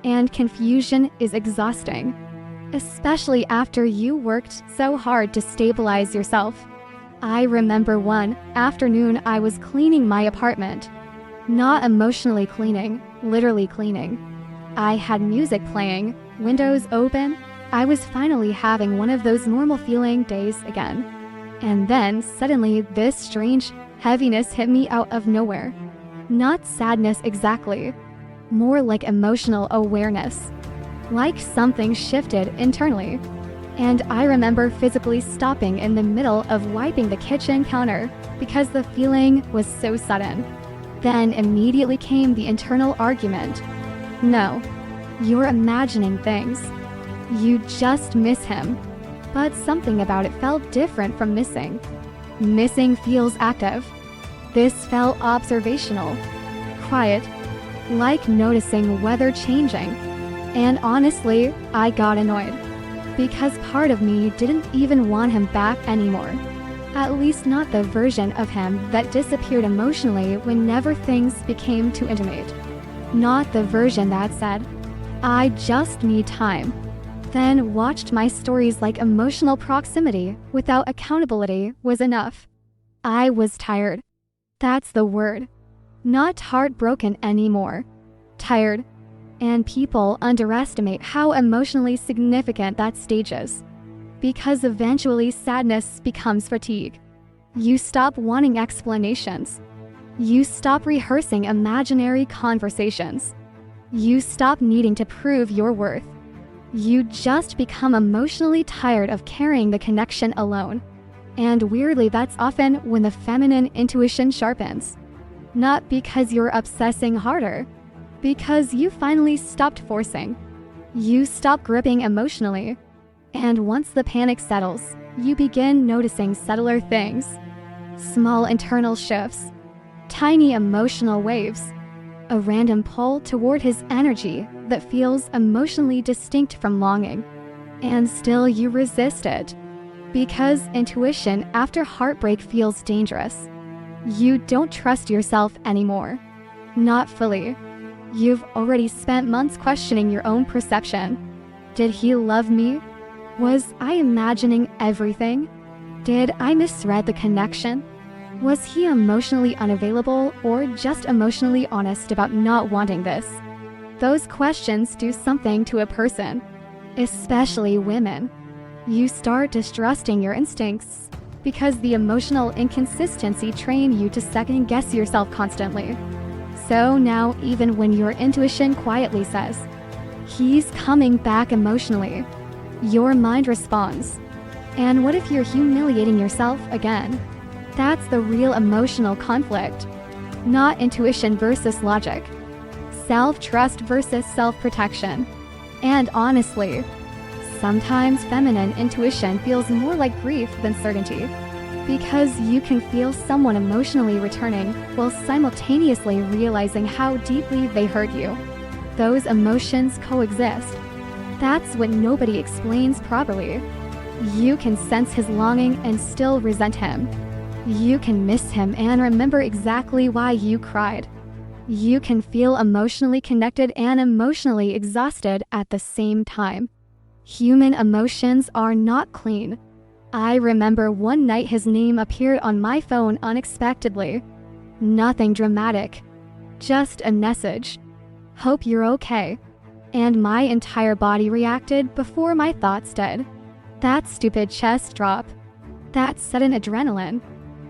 And confusion is exhausting. Especially after you worked so hard to stabilize yourself. I remember one afternoon I was cleaning my apartment. Not emotionally cleaning, literally cleaning. I had music playing, windows open. I was finally having one of those normal feeling days again. And then suddenly this strange heaviness hit me out of nowhere. Not sadness exactly, more like emotional awareness. Like something shifted internally. And I remember physically stopping in the middle of wiping the kitchen counter because the feeling was so sudden. Then immediately came the internal argument. No, you're imagining things. You just miss him. But something about it felt different from missing. Missing feels active. This felt observational, quiet, like noticing weather changing. And honestly, I got annoyed. Because part of me didn't even want him back anymore. At least not the version of him that disappeared emotionally whenever things became too intimate. Not the version that said, "I just need time." Then watched my stories like emotional proximity without accountability was enough. I was tired. That's the word. Not heartbroken anymore. Tired. And people underestimate how emotionally significant that stage is. Because eventually sadness becomes fatigue. You stop wanting explanations. You stop rehearsing imaginary conversations. You stop needing to prove your worth. You just become emotionally tired of carrying the connection alone. And weirdly, that's often when the feminine intuition sharpens. Not because you're obsessing harder, because you finally stopped forcing. You stop gripping emotionally. And once the panic settles, you begin noticing subtler things. Small internal shifts. Tiny emotional waves. A random pull toward his energy that feels emotionally distinct from longing. And still you resist it. Because intuition after heartbreak feels dangerous. You don't trust yourself anymore. Not fully. You've already spent months questioning your own perception. Did he love me? Was I imagining everything? Did I misread the connection? Was he emotionally unavailable or just emotionally honest about not wanting this? Those questions do something to a person, especially women. You start distrusting your instincts because the emotional inconsistency train you to second-guess yourself constantly. So now, even when your intuition quietly says, "He's coming back emotionally," your mind responds, "And what if you're humiliating yourself again?" That's the real emotional conflict. Not intuition versus logic. Self-trust versus self-protection. And honestly, sometimes feminine intuition feels more like grief than certainty. Because you can feel someone emotionally returning while simultaneously realizing how deeply they hurt you. Those emotions coexist. That's what nobody explains properly. You can sense his longing and still resent him. You can miss him and remember exactly why you cried. You can feel emotionally connected and emotionally exhausted at the same time. Human emotions are not clean. I remember one night his name appeared on my phone unexpectedly. Nothing dramatic. Just a message. "Hope you're okay." And my entire body reacted before my thoughts did. That stupid chest drop. That sudden adrenaline.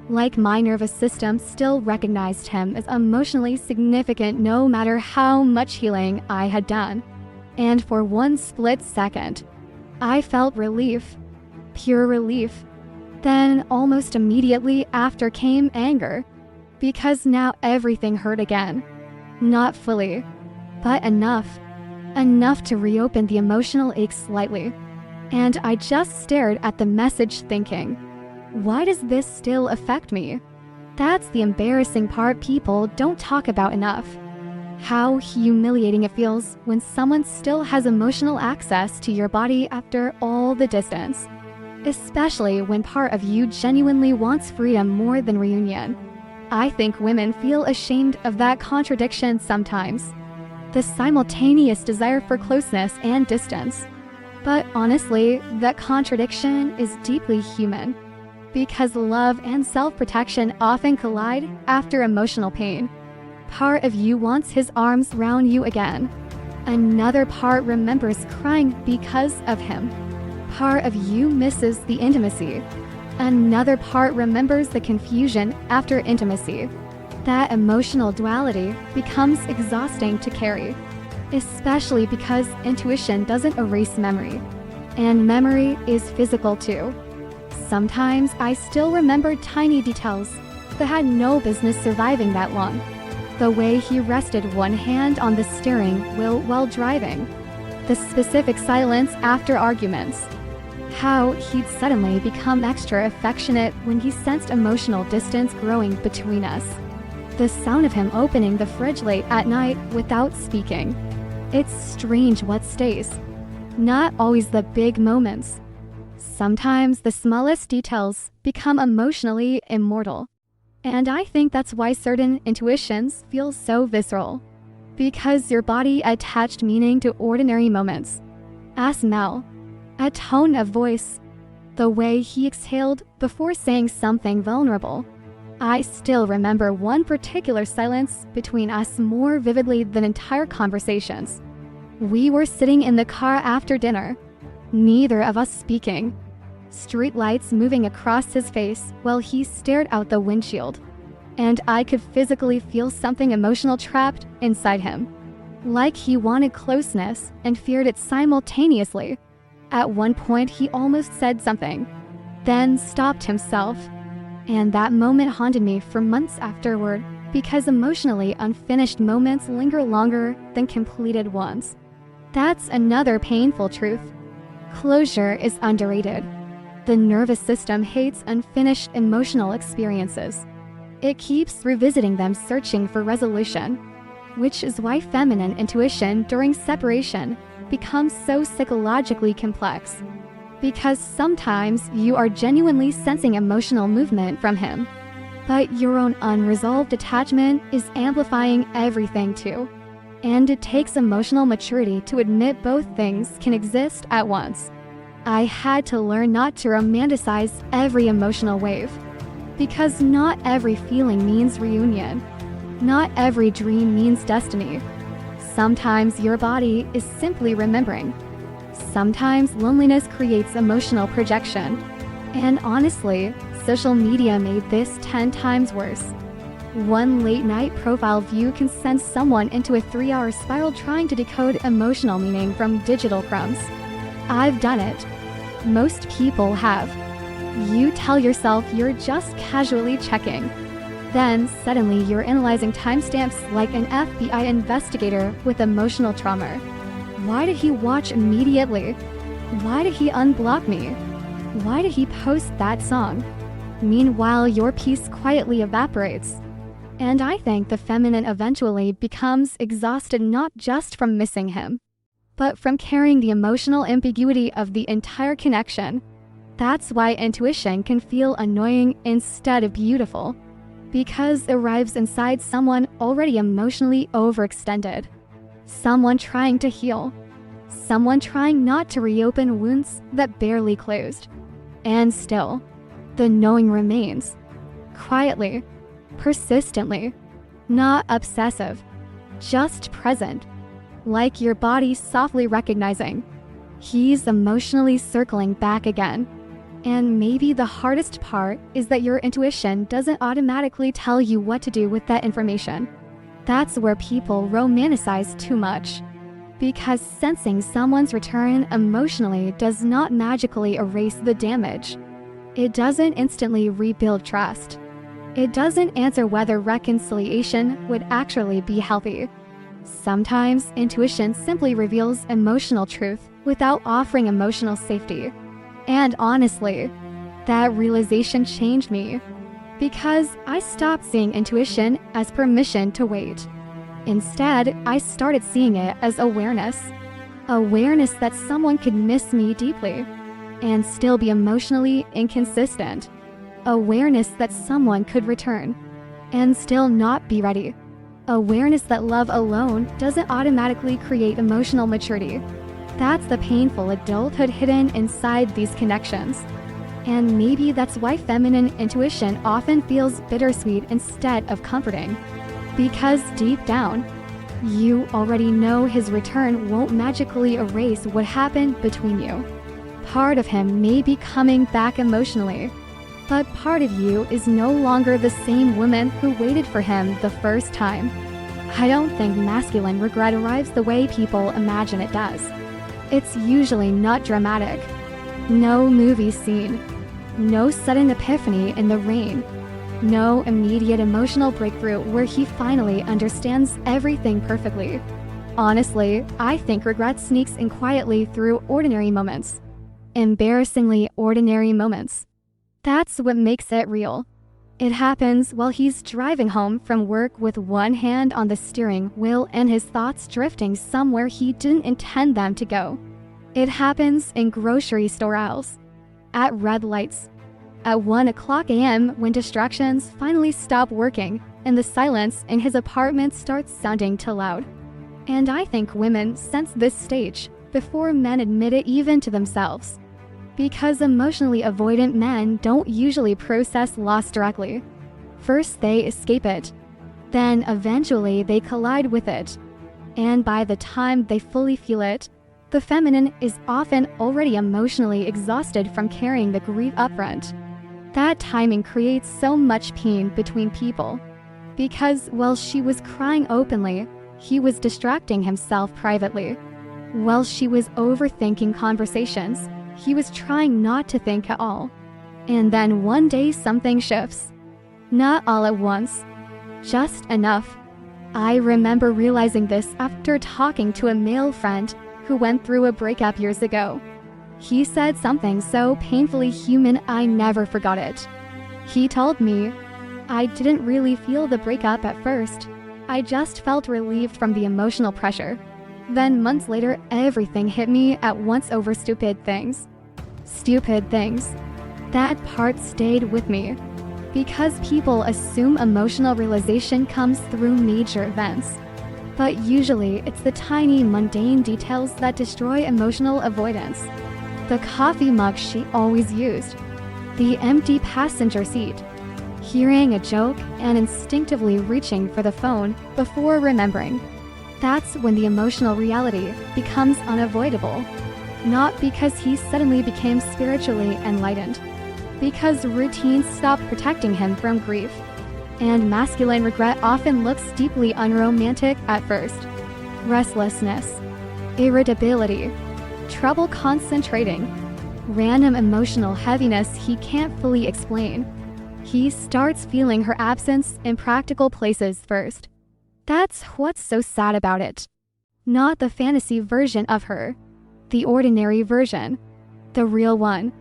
Like my nervous system still recognized him as emotionally significant no matter how much healing I had done. And for one split second, I felt relief. Pure relief. Then almost immediately after came anger. Because now everything hurt again. Not fully, but enough. Enough to reopen the emotional ache slightly. And I just stared at the message thinking, why does this still affect me? That's the embarrassing part people don't talk about enough. How humiliating it feels when someone still has emotional access to your body after all the distance. Especially when part of you genuinely wants freedom more than reunion. I think women feel ashamed of that contradiction sometimes. The simultaneous desire for closeness and distance. But honestly, that contradiction is deeply human. Because love and self-protection often collide after emotional pain. Part of you wants his arms round you again. Another part remembers crying because of him. Part of you misses the intimacy. Another part remembers the confusion after intimacy. That emotional duality becomes exhausting to carry. Especially because intuition doesn't erase memory. And memory is physical too. Sometimes I still remember tiny details that had no business surviving that long. The way he rested one hand on the steering wheel while driving. The specific silence after arguments. How he'd suddenly become extra affectionate when he sensed emotional distance growing between us. The sound of him opening the fridge late at night without speaking. It's strange what stays. Not always the big moments. Sometimes the smallest details become emotionally immortal. And I think that's why certain intuitions feel so visceral. Because your body attached meaning to ordinary moments. A smell, a tone of voice, the way he exhaled before saying something vulnerable. I still remember one particular silence between us more vividly than entire conversations. We were sitting in the car after dinner, neither of us speaking. Streetlights moving across his face while he stared out the windshield. And I could physically feel something emotional trapped inside him. Like he wanted closeness and feared it simultaneously. At one point, he almost said something, then stopped himself. And that moment haunted me for months afterward, because emotionally unfinished moments linger longer than completed ones. That's another painful truth. Closure is underrated. The nervous system hates unfinished emotional experiences. It keeps revisiting them, searching for resolution, which is why feminine intuition during separation becomes so psychologically complex. Because sometimes you are genuinely sensing emotional movement from him, but your own unresolved attachment is amplifying everything too. And it takes emotional maturity to admit both things can exist at once. I had to learn not to romanticize every emotional wave. Because not every feeling means reunion. Not every dream means destiny. Sometimes your body is simply remembering. Sometimes loneliness creates emotional projection. And honestly, social media made this 10 times worse. One late-night profile view can send someone into a 3-hour spiral trying to decode emotional meaning from digital crumbs. I've done it. Most people have. You tell yourself you're just casually checking. Then, suddenly you're analyzing timestamps like an FBI investigator with emotional trauma. Why did he watch immediately? Why did he unblock me? Why did he post that song? Meanwhile, your peace quietly evaporates. And I think the feminine eventually becomes exhausted not just from missing him, but from carrying the emotional ambiguity of the entire connection. That's why intuition can feel annoying instead of beautiful, because it arrives inside someone already emotionally overextended. Someone trying to heal. Someone trying not to reopen wounds that barely closed. And still, the knowing remains. Quietly, persistently, not obsessive, just present. Like your body softly recognizing, he's emotionally circling back again. And maybe the hardest part is that your intuition doesn't automatically tell you what to do with that information. That's where people romanticize too much. Because sensing someone's return emotionally does not magically erase the damage. It doesn't instantly rebuild trust. It doesn't answer whether reconciliation would actually be healthy. Sometimes intuition simply reveals emotional truth without offering emotional safety. And honestly, that realization changed me, because I stopped seeing intuition as permission to wait. Instead, I started seeing it as awareness. Awareness that someone could miss me deeply and still be emotionally inconsistent. Awareness that someone could return and still not be ready. Awareness that love alone doesn't automatically create emotional maturity. That's the painful adulthood hidden inside these connections. And maybe that's why feminine intuition often feels bittersweet instead of comforting. Because deep down, you already know his return won't magically erase what happened between you. Part of him may be coming back emotionally, but part of you is no longer the same woman who waited for him the first time. I don't think masculine regret arrives the way people imagine it does. It's usually not dramatic. No movie scene. No sudden epiphany in the rain. No immediate emotional breakthrough where he finally understands everything perfectly. Honestly, I think regret sneaks in quietly through ordinary moments. Embarrassingly ordinary moments. That's what makes it real. It happens while he's driving home from work with one hand on the steering wheel and his thoughts drifting somewhere he didn't intend them to go. It happens in grocery store aisles, at red lights, at 1:00 a.m. when distractions finally stop working and the silence in his apartment starts sounding too loud. And I think women sense this stage before men admit it even to themselves. Because emotionally avoidant men don't usually process loss directly. First they escape it, then eventually they collide with it. And by the time they fully feel it, the feminine is often already emotionally exhausted from carrying the grief upfront. That timing creates so much pain between people. Because while she was crying openly, he was distracting himself privately. While she was overthinking conversations, he was trying not to think at all. And then one day something shifts. Not all at once, just enough. I remember realizing this after talking to a male friend who went through a breakup years ago. He said something so painfully human I never forgot it. He told me, "I didn't really feel the breakup at first. I just felt relieved from the emotional pressure. Then months later, everything hit me at once over stupid things." Stupid things. That part stayed with me. Because people assume emotional realization comes through major events. But usually it's the tiny mundane details that destroy emotional avoidance. The coffee mug she always used. The empty passenger seat. Hearing a joke and instinctively reaching for the phone before remembering. That's when the emotional reality becomes unavoidable. Not because he suddenly became spiritually enlightened. Because routines stopped protecting him from grief. And masculine regret often looks deeply unromantic at first. Restlessness, irritability, trouble concentrating, random emotional heaviness he can't fully explain. He starts feeling her absence in practical places first. That's what's so sad about it. Not the fantasy version of her. The ordinary version. The real one.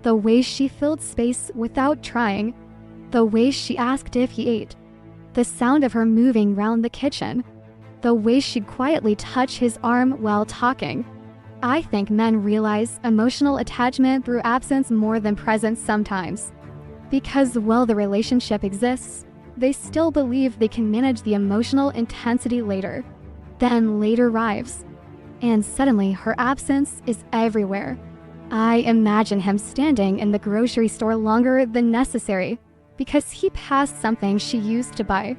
The way she filled space without trying. The way she asked if he ate. The sound of her moving round the kitchen. The way she'd quietly touch his arm while talking. I think men realize emotional attachment through absence more than presence sometimes. Because while the relationship exists, they still believe they can manage the emotional intensity later. Then later arrives. And suddenly her absence is everywhere. I imagine him standing in the grocery store longer than necessary because he passed something she used to buy.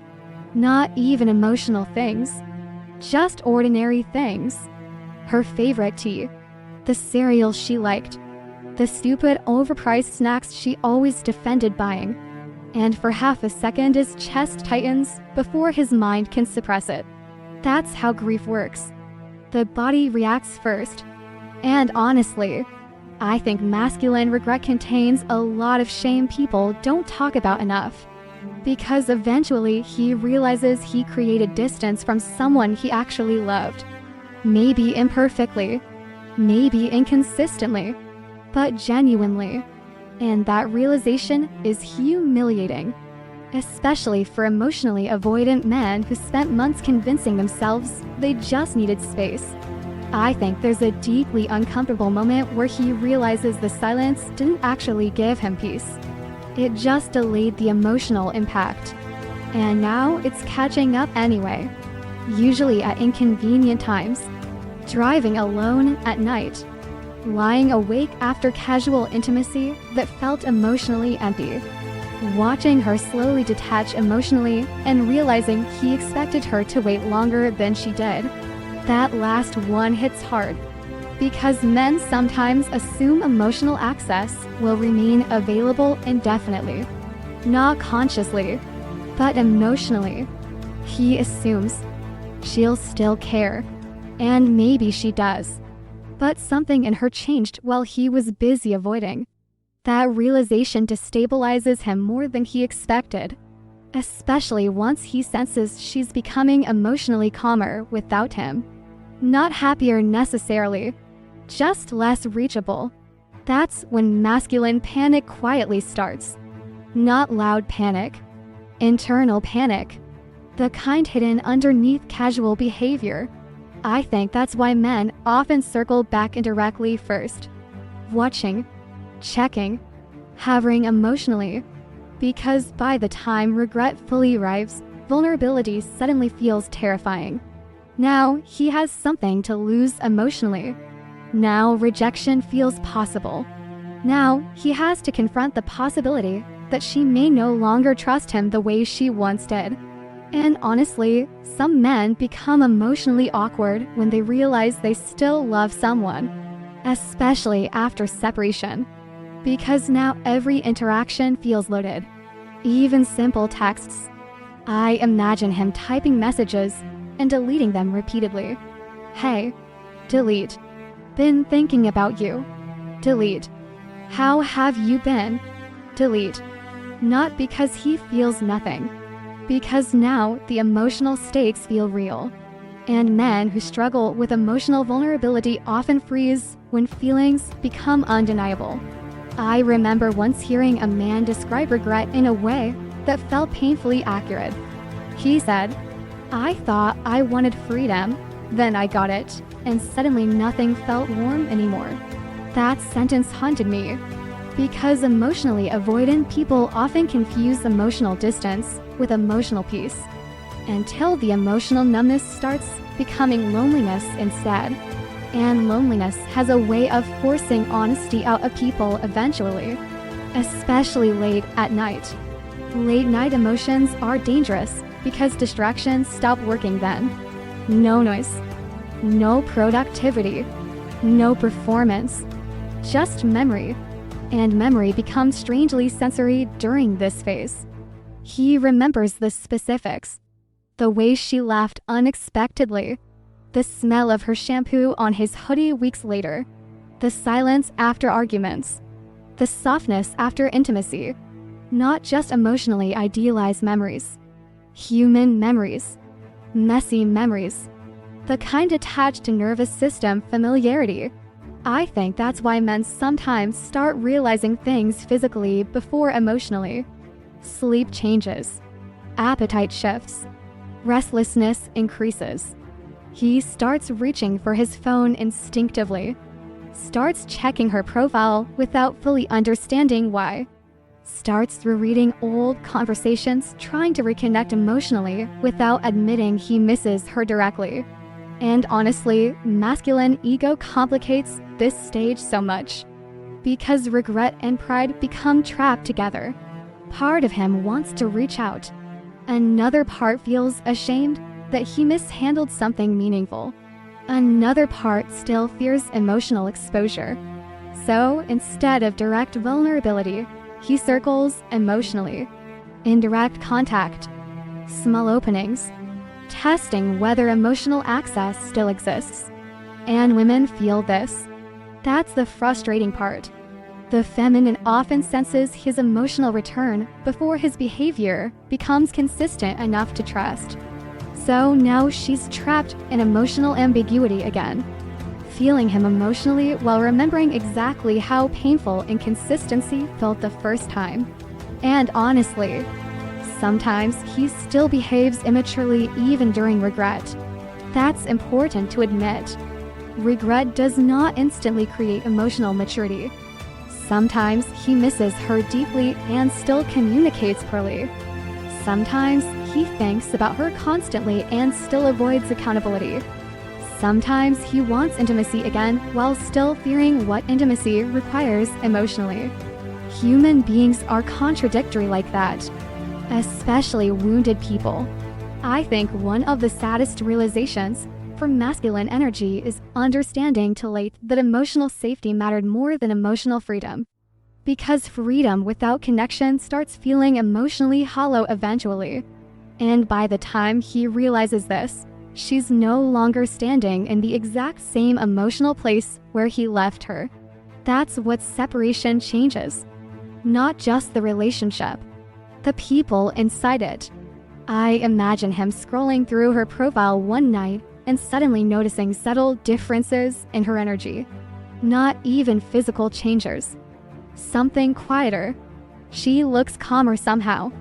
Not even emotional things, just ordinary things. Her favorite tea, the cereal she liked, the stupid overpriced snacks she always defended buying. And for half a second his chest tightens before his mind can suppress it. That's how grief works. The body reacts first. And honestly, I think masculine regret contains a lot of shame people don't talk about enough. Because eventually he realizes he created distance from someone he actually loved. Maybe imperfectly, maybe inconsistently, but genuinely. And that realization is humiliating. Especially for emotionally avoidant men who spent months convincing themselves they just needed space. I think there's a deeply uncomfortable moment where he realizes the silence didn't actually give him peace. It just delayed the emotional impact. And now it's catching up anyway. Usually at inconvenient times. Driving alone at night. Lying awake after casual intimacy that felt emotionally empty. Watching her slowly detach emotionally and realizing he expected her to wait longer than she did. That last one hits hard. Because men sometimes assume emotional access will remain available indefinitely. Not consciously, but emotionally. He assumes she'll still care. And maybe she does. But something in her changed while he was busy avoiding. That realization destabilizes him more than he expected. Especially once he senses she's becoming emotionally calmer without him. Not happier necessarily, just less reachable. That's when masculine panic quietly starts. Not loud panic. Internal panic. The kind hidden underneath casual behavior. I think that's why men often circle back indirectly first. Watching, checking, hovering emotionally. Because by the time regret fully arrives, vulnerability suddenly feels terrifying. Now he has something to lose emotionally. Now rejection feels possible. Now he has to confront the possibility that she may no longer trust him the way she once did. And honestly, some men become emotionally awkward when they realize they still love someone, especially after separation, because now every interaction feels loaded. Even simple texts. I imagine him typing messages and deleting them repeatedly. Hey, delete. Been thinking about you. Delete. How have you been? Delete. Not because he feels nothing, because now the emotional stakes feel real. And men who struggle with emotional vulnerability often freeze when feelings become undeniable. I remember once hearing a man describe regret in a way that felt painfully accurate. He said, "I thought I wanted freedom, then I got it, and suddenly nothing felt warm anymore." That sentence haunted me, because emotionally avoidant people often confuse emotional distance with emotional peace, until the emotional numbness starts becoming loneliness instead. And loneliness has a way of forcing honesty out of people eventually, especially late at night. Late night emotions are dangerous because distractions stop working then. No noise, no productivity, no performance, just memory. And memory becomes strangely sensory during this phase. He remembers the specifics. The way she laughed unexpectedly. The smell of her shampoo on his hoodie weeks later. The silence after arguments. The softness after intimacy. Not just emotionally idealized memories. Human memories. Messy memories. The kind attached to nervous system familiarity. I think that's why men sometimes start realizing things physically before emotionally. Sleep changes. Appetite shifts. Restlessness increases. He starts reaching for his phone instinctively. Starts checking her profile without fully understanding why. Starts rereading old conversations, trying to reconnect emotionally without admitting he misses her directly. And honestly, masculine ego complicates this stage so much, because regret and pride become trapped together. Part of him wants to reach out. Another part feels ashamed that he mishandled something meaningful. Another part still fears emotional exposure. So instead of direct vulnerability, he circles emotionally. Indirect contact. Small openings. Testing whether emotional access still exists. And women feel this. That's the frustrating part. The feminine often senses his emotional return before his behavior becomes consistent enough to trust. So now she's trapped in emotional ambiguity again, feeling him emotionally while remembering exactly how painful inconsistency felt the first time. And honestly, sometimes he still behaves immaturely even during regret. That's important to admit. Regret does not instantly create emotional maturity. Sometimes he misses her deeply and still communicates poorly. Sometimes he thinks about her constantly and still avoids accountability. Sometimes he wants intimacy again while still fearing what intimacy requires emotionally. Human beings are contradictory like that, especially wounded people. I think one of the saddest realizations for masculine energy is understanding too late that emotional safety mattered more than emotional freedom. Because freedom without connection starts feeling emotionally hollow eventually. And by the time he realizes this, she's no longer standing in the exact same emotional place where he left her. That's what separation changes. Not just the relationship, the people inside it. I imagine him scrolling through her profile one night and suddenly noticing subtle differences in her energy. Not even physical changes. Something quieter. She looks calmer somehow,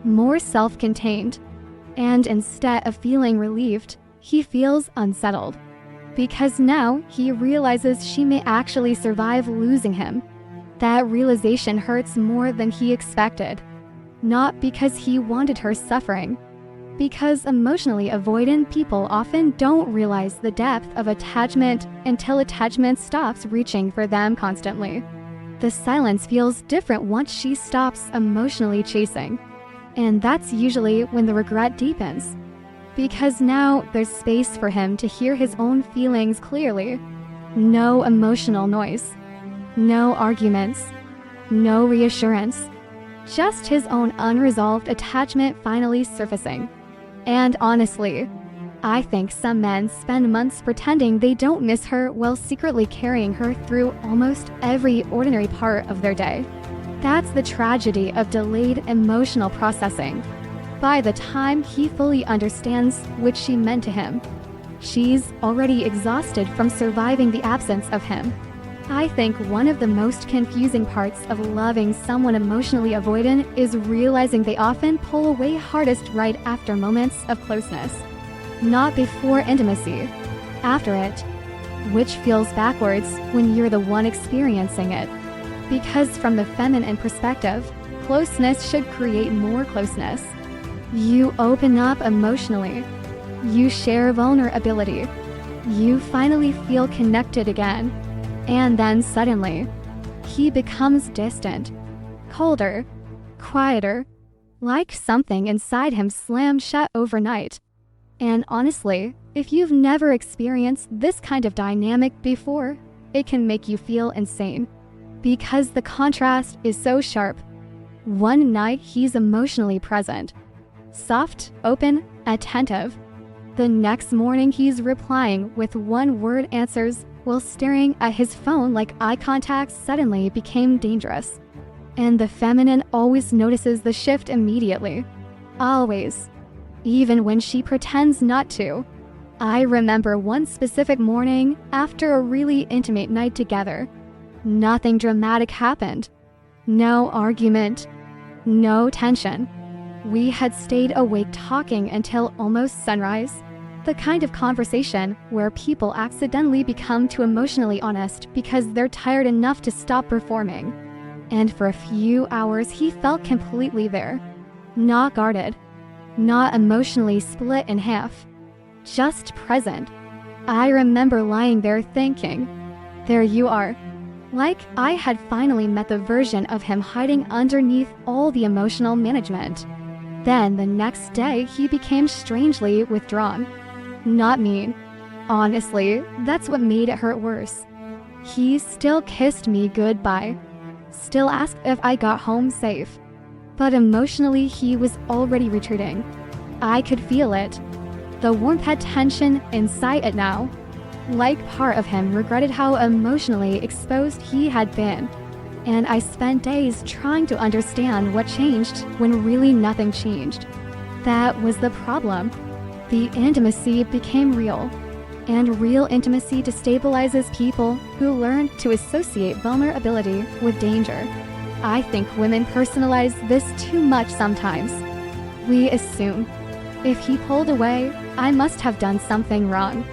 more self-contained. And instead of feeling relieved, he feels unsettled. Because now he realizes she may actually survive losing him. That realization hurts more than he expected. Not because he wanted her suffering. Because emotionally avoidant people often don't realize the depth of attachment until attachment stops reaching for them constantly. The silence feels different once she stops emotionally chasing. And that's usually when the regret deepens. Because now there's space for him to hear his own feelings clearly. No emotional noise. No arguments. No reassurance. Just his own unresolved attachment finally surfacing. And honestly, I think some men spend months pretending they don't miss her while secretly carrying her through almost every ordinary part of their day. That's the tragedy of delayed emotional processing. By the time he fully understands what she meant to him, she's already exhausted from surviving the absence of him. I think one of the most confusing parts of loving someone emotionally avoidant is realizing they often pull away hardest right after moments of closeness. Not before intimacy, after it, which feels backwards when you're the one experiencing it. Because from the feminine perspective, closeness should create more closeness. You open up emotionally. You share vulnerability. You finally feel connected again. And then suddenly, he becomes distant, colder, quieter, like something inside him slammed shut overnight. And honestly, if you've never experienced this kind of dynamic before, it can make you feel insane. Because the contrast is so sharp. One night he's emotionally present. Soft, open, attentive. The next morning he's replying with one-word answers while staring at his phone like eye contact suddenly became dangerous. And the feminine always notices the shift immediately. Always. Even when she pretends not to. I remember one specific morning after a really intimate night together. Nothing dramatic happened. No argument. No tension. We had stayed awake talking until almost sunrise. The kind of conversation where people accidentally become too emotionally honest because they're tired enough to stop performing. And for a few hours he felt completely there. Not guarded. Not emotionally split in half. Just present. I remember lying there thinking, there you are. Like I had finally met the version of him hiding underneath all the emotional management. Then the next day he became strangely withdrawn. Not mean. Honestly, that's what made it hurt worse. He still kissed me goodbye. Still asked if I got home safe. But emotionally he was already retreating. I could feel it. The warmth had tension inside it now. Like part of him regretted how emotionally exposed he had been. And I spent days trying to understand what changed when really nothing changed. That was the problem. The intimacy became real. And real intimacy destabilizes people who learn to associate vulnerability with danger. I think women personalize this too much sometimes. We assume, if he pulled away, I must have done something wrong.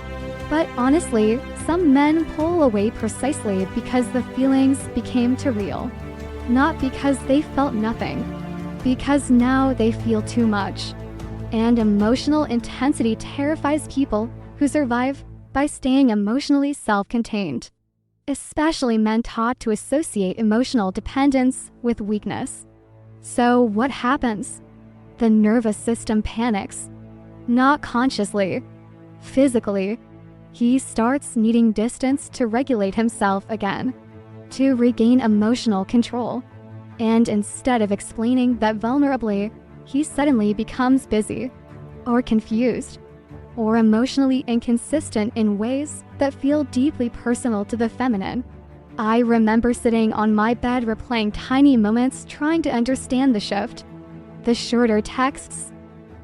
But honestly, some men pull away precisely because the feelings became too real. Not because they felt nothing. Because now they feel too much. And emotional intensity terrifies people who survive by staying emotionally self-contained. Especially men taught to associate emotional dependence with weakness. So what happens? The nervous system panics. Not consciously. Physically. He starts needing distance to regulate himself again. To regain emotional control. And instead of explaining that vulnerably, he suddenly becomes busy. Or confused. Or emotionally inconsistent in ways that feel deeply personal to the feminine. I remember sitting on my bed replaying tiny moments trying to understand the shift. The shorter texts.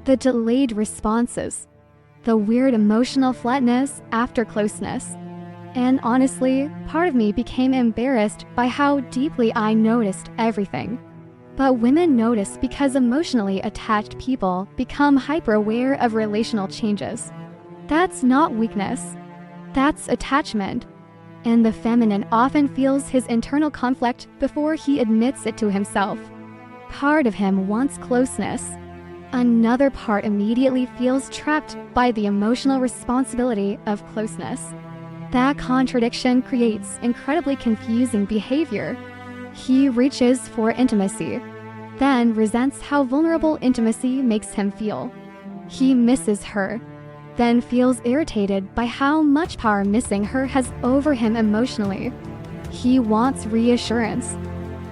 The delayed responses. The weird emotional flatness after closeness. And honestly, part of me became embarrassed by how deeply I noticed everything. But women notice because emotionally attached people become hyper-aware of relational changes. That's not weakness. That's attachment. And the feminine often feels his internal conflict before he admits it to himself. Part of him wants closeness. Another part immediately feels trapped by the emotional responsibility of closeness. That contradiction creates incredibly confusing behavior. He reaches for intimacy. then resents how vulnerable intimacy makes him feel. He misses her, then feels irritated by how much power missing her has over him emotionally. He wants reassurance,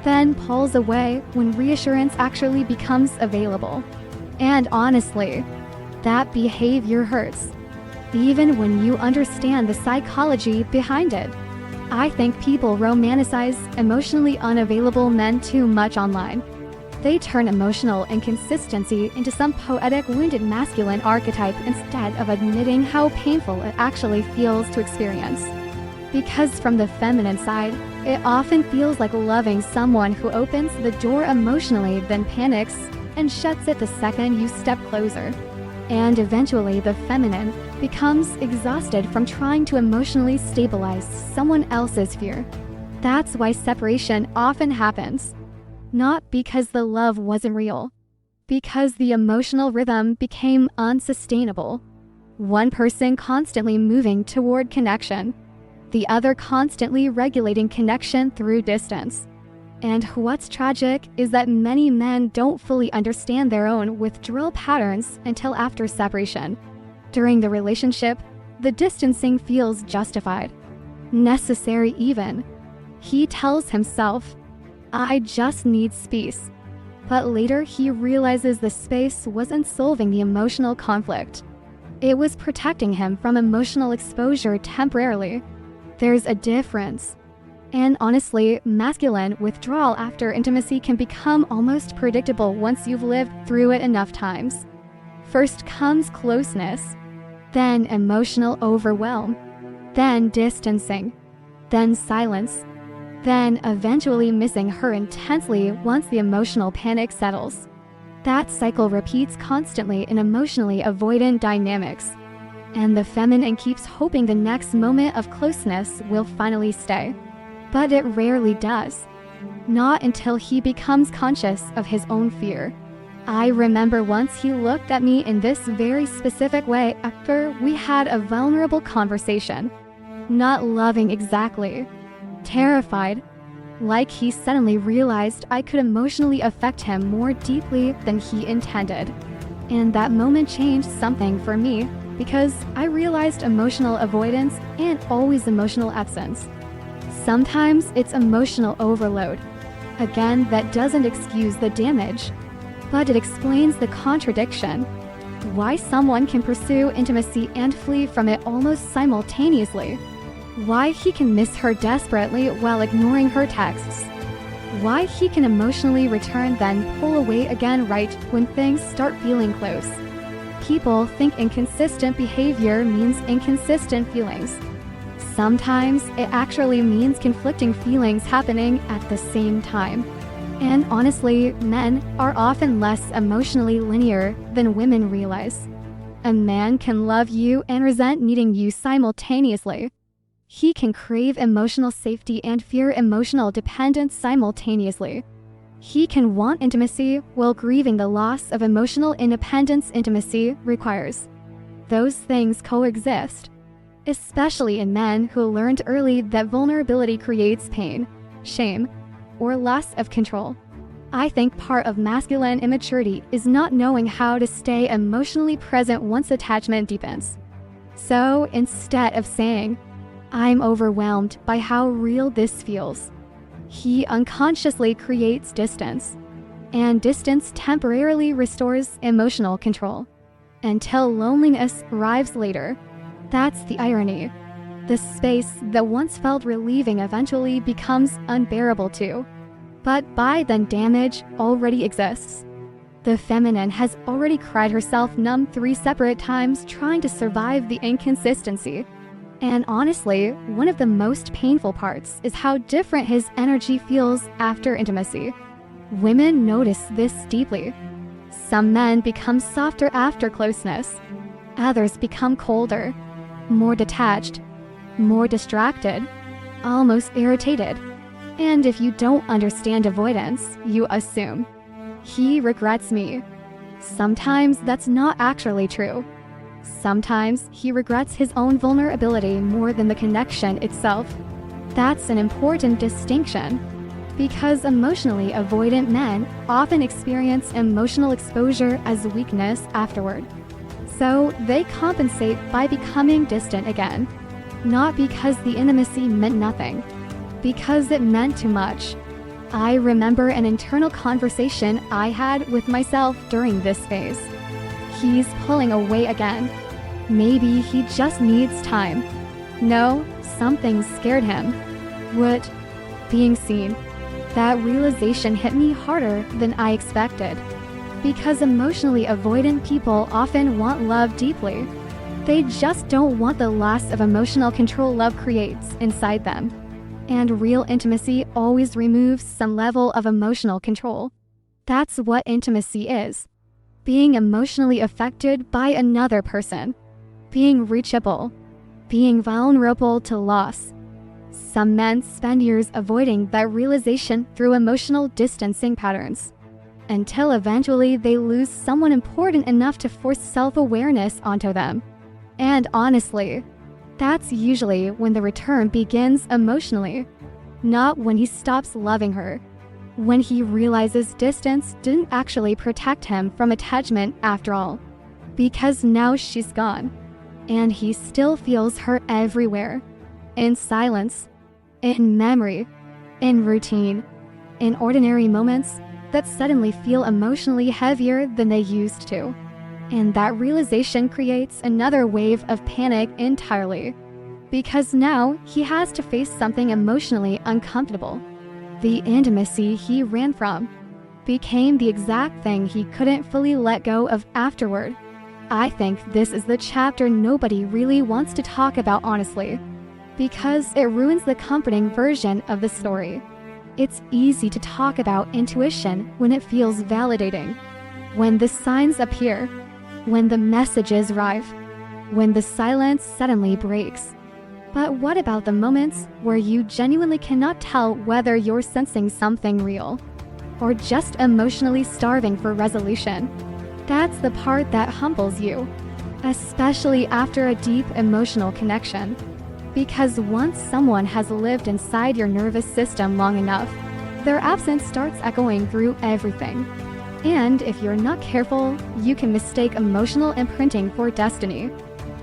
then pulls away when reassurance actually becomes available. And honestly, that behavior hurts, even when you understand the psychology behind it. I think people romanticize emotionally unavailable men too much online. They turn emotional inconsistency into some poetic wounded masculine archetype instead of admitting how painful it actually feels to experience. Because from the feminine side, it often feels like loving someone who opens the door emotionally then panics and shuts it the second you step closer. And eventually the feminine becomes exhausted from trying to emotionally stabilize someone else's fear. That's why separation often happens. Not because the love wasn't real, because the emotional rhythm became unsustainable. One person constantly moving toward connection, the other constantly regulating connection through distance. And what's tragic is that many men don't fully understand their own withdrawal patterns until after separation. During the relationship, the distancing feels justified, necessary even. He tells himself, "I just need space." But later he realizes the space wasn't solving the emotional conflict. It was protecting him from emotional exposure temporarily. There's a difference. And honestly, masculine withdrawal after intimacy can become almost predictable once you've lived through it enough times. First comes closeness, then emotional overwhelm, then distancing, then silence, then eventually missing her intensely once the emotional panic settles. That cycle repeats constantly in emotionally avoidant dynamics. And the feminine keeps hoping the next moment of closeness will finally stay. But it rarely does. Not until he becomes conscious of his own fear. I remember once he looked at me in this very specific way after we had a vulnerable conversation. Not loving exactly. Terrified. Like he suddenly realized I could emotionally affect him more deeply than he intended. And that moment changed something for me because I realized emotional avoidance ain't always emotional absence. Sometimes it's emotional overload. Again, that doesn't excuse the damage, but it explains the contradiction. Why someone can pursue intimacy and flee from it almost simultaneously. Why he can miss her desperately while ignoring her texts. Why he can emotionally return then pull away again right when things start feeling close. People think inconsistent behavior means inconsistent feelings. Sometimes it actually means conflicting feelings happening at the same time. And honestly, men are often less emotionally linear than women realize. A man can love you and resent needing you simultaneously. He can crave emotional safety and fear emotional dependence simultaneously. He can want intimacy while grieving the loss of emotional independence intimacy requires. Those things coexist. Especially in men who learned early that vulnerability creates pain, shame, or loss of control. I think part of masculine immaturity is not knowing how to stay emotionally present once attachment deepens. So instead of saying, "I'm overwhelmed by how real this feels," he unconsciously creates distance. And distance temporarily restores emotional control. Until loneliness arrives later. That's the irony. The space that once felt relieving eventually becomes unbearable too. But by then damage already exists. The feminine has already cried herself numb 3 separate times trying to survive the inconsistency. And honestly, one of the most painful parts is how different his energy feels after intimacy. Women notice this deeply. Some men become softer after closeness. Others become colder, more detached, more distracted, almost irritated. And if you don't understand avoidance, you assume, "He regrets me." Sometimes that's not actually true. Sometimes he regrets his own vulnerability more than the connection itself. That's an important distinction. Because emotionally avoidant men often experience emotional exposure as weakness afterward. So they compensate by becoming distant again. Not because the intimacy meant nothing, because it meant too much. I remember an internal conversation I had with myself during this phase. He's pulling away again. Maybe he just needs time. No, something scared him. What? Being seen. That realization hit me harder than I expected. Because emotionally avoidant people often want love deeply. They just don't want the loss of emotional control love creates inside them. And real intimacy always removes some level of emotional control. That's what intimacy is. Being emotionally affected by another person. Being reachable. Being vulnerable to loss. Some men spend years avoiding that realization through emotional distancing patterns. Until eventually they lose someone important enough to force self-awareness onto them. And honestly, that's usually when the return begins emotionally. Not when he stops loving her. When he realizes distance didn't actually protect him from attachment after all. Because now she's gone. And he still feels her everywhere. In silence. In memory. In routine. In ordinary moments that suddenly feel emotionally heavier than they used to. And that realization creates another wave of panic entirely. Because now he has to face something emotionally uncomfortable. The intimacy he ran from became the exact thing he couldn't fully let go of afterward. I think this is the chapter nobody really wants to talk about honestly. Because it ruins the comforting version of the story. It's easy to talk about intuition when it feels validating. When the signs appear. When the messages arrive. When the silence suddenly breaks. But what about the moments where you genuinely cannot tell whether you're sensing something real? Or just emotionally starving for resolution? That's the part that humbles you. Especially after a deep emotional connection. Because once someone has lived inside your nervous system long enough, their absence starts echoing through everything. And if you're not careful, you can mistake emotional imprinting for destiny.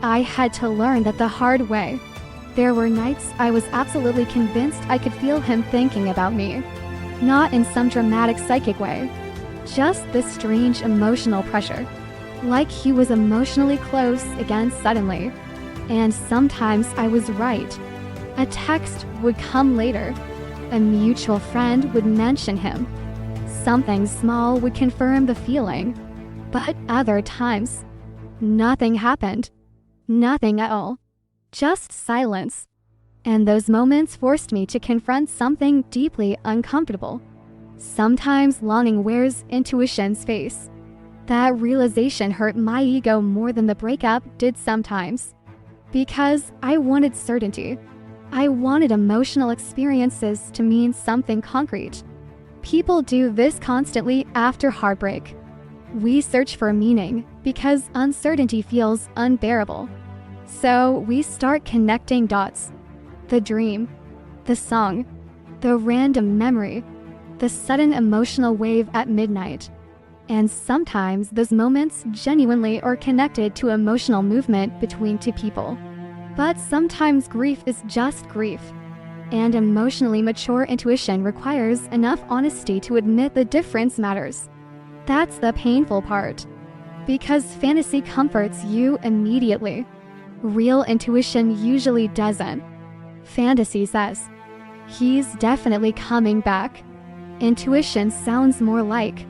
I had to learn that the hard way. There were nights I was absolutely convinced I could feel him thinking about me. Not in some dramatic psychic way. Just this strange emotional pressure. Like he was emotionally close again suddenly. And sometimes I was right. A text would come later. A mutual friend would mention him. Something small would confirm the feeling. But other times, nothing happened. Nothing at all. Just silence. And those moments forced me to confront something deeply uncomfortable. Sometimes longing wears intuition's face. That realization hurt my ego more than the breakup did sometimes. Because I wanted certainty. I wanted emotional experiences to mean something concrete. People do this constantly after heartbreak. We search for meaning because uncertainty feels unbearable. So we start connecting dots. The dream, the song, the random memory, the sudden emotional wave at midnight. And sometimes those moments genuinely are connected to emotional movement between two people. But sometimes grief is just grief. And emotionally mature intuition requires enough honesty to admit the difference matters. That's the painful part. Because fantasy comforts you immediately. Real intuition usually doesn't. Fantasy says, he's definitely coming back. Intuition sounds more like,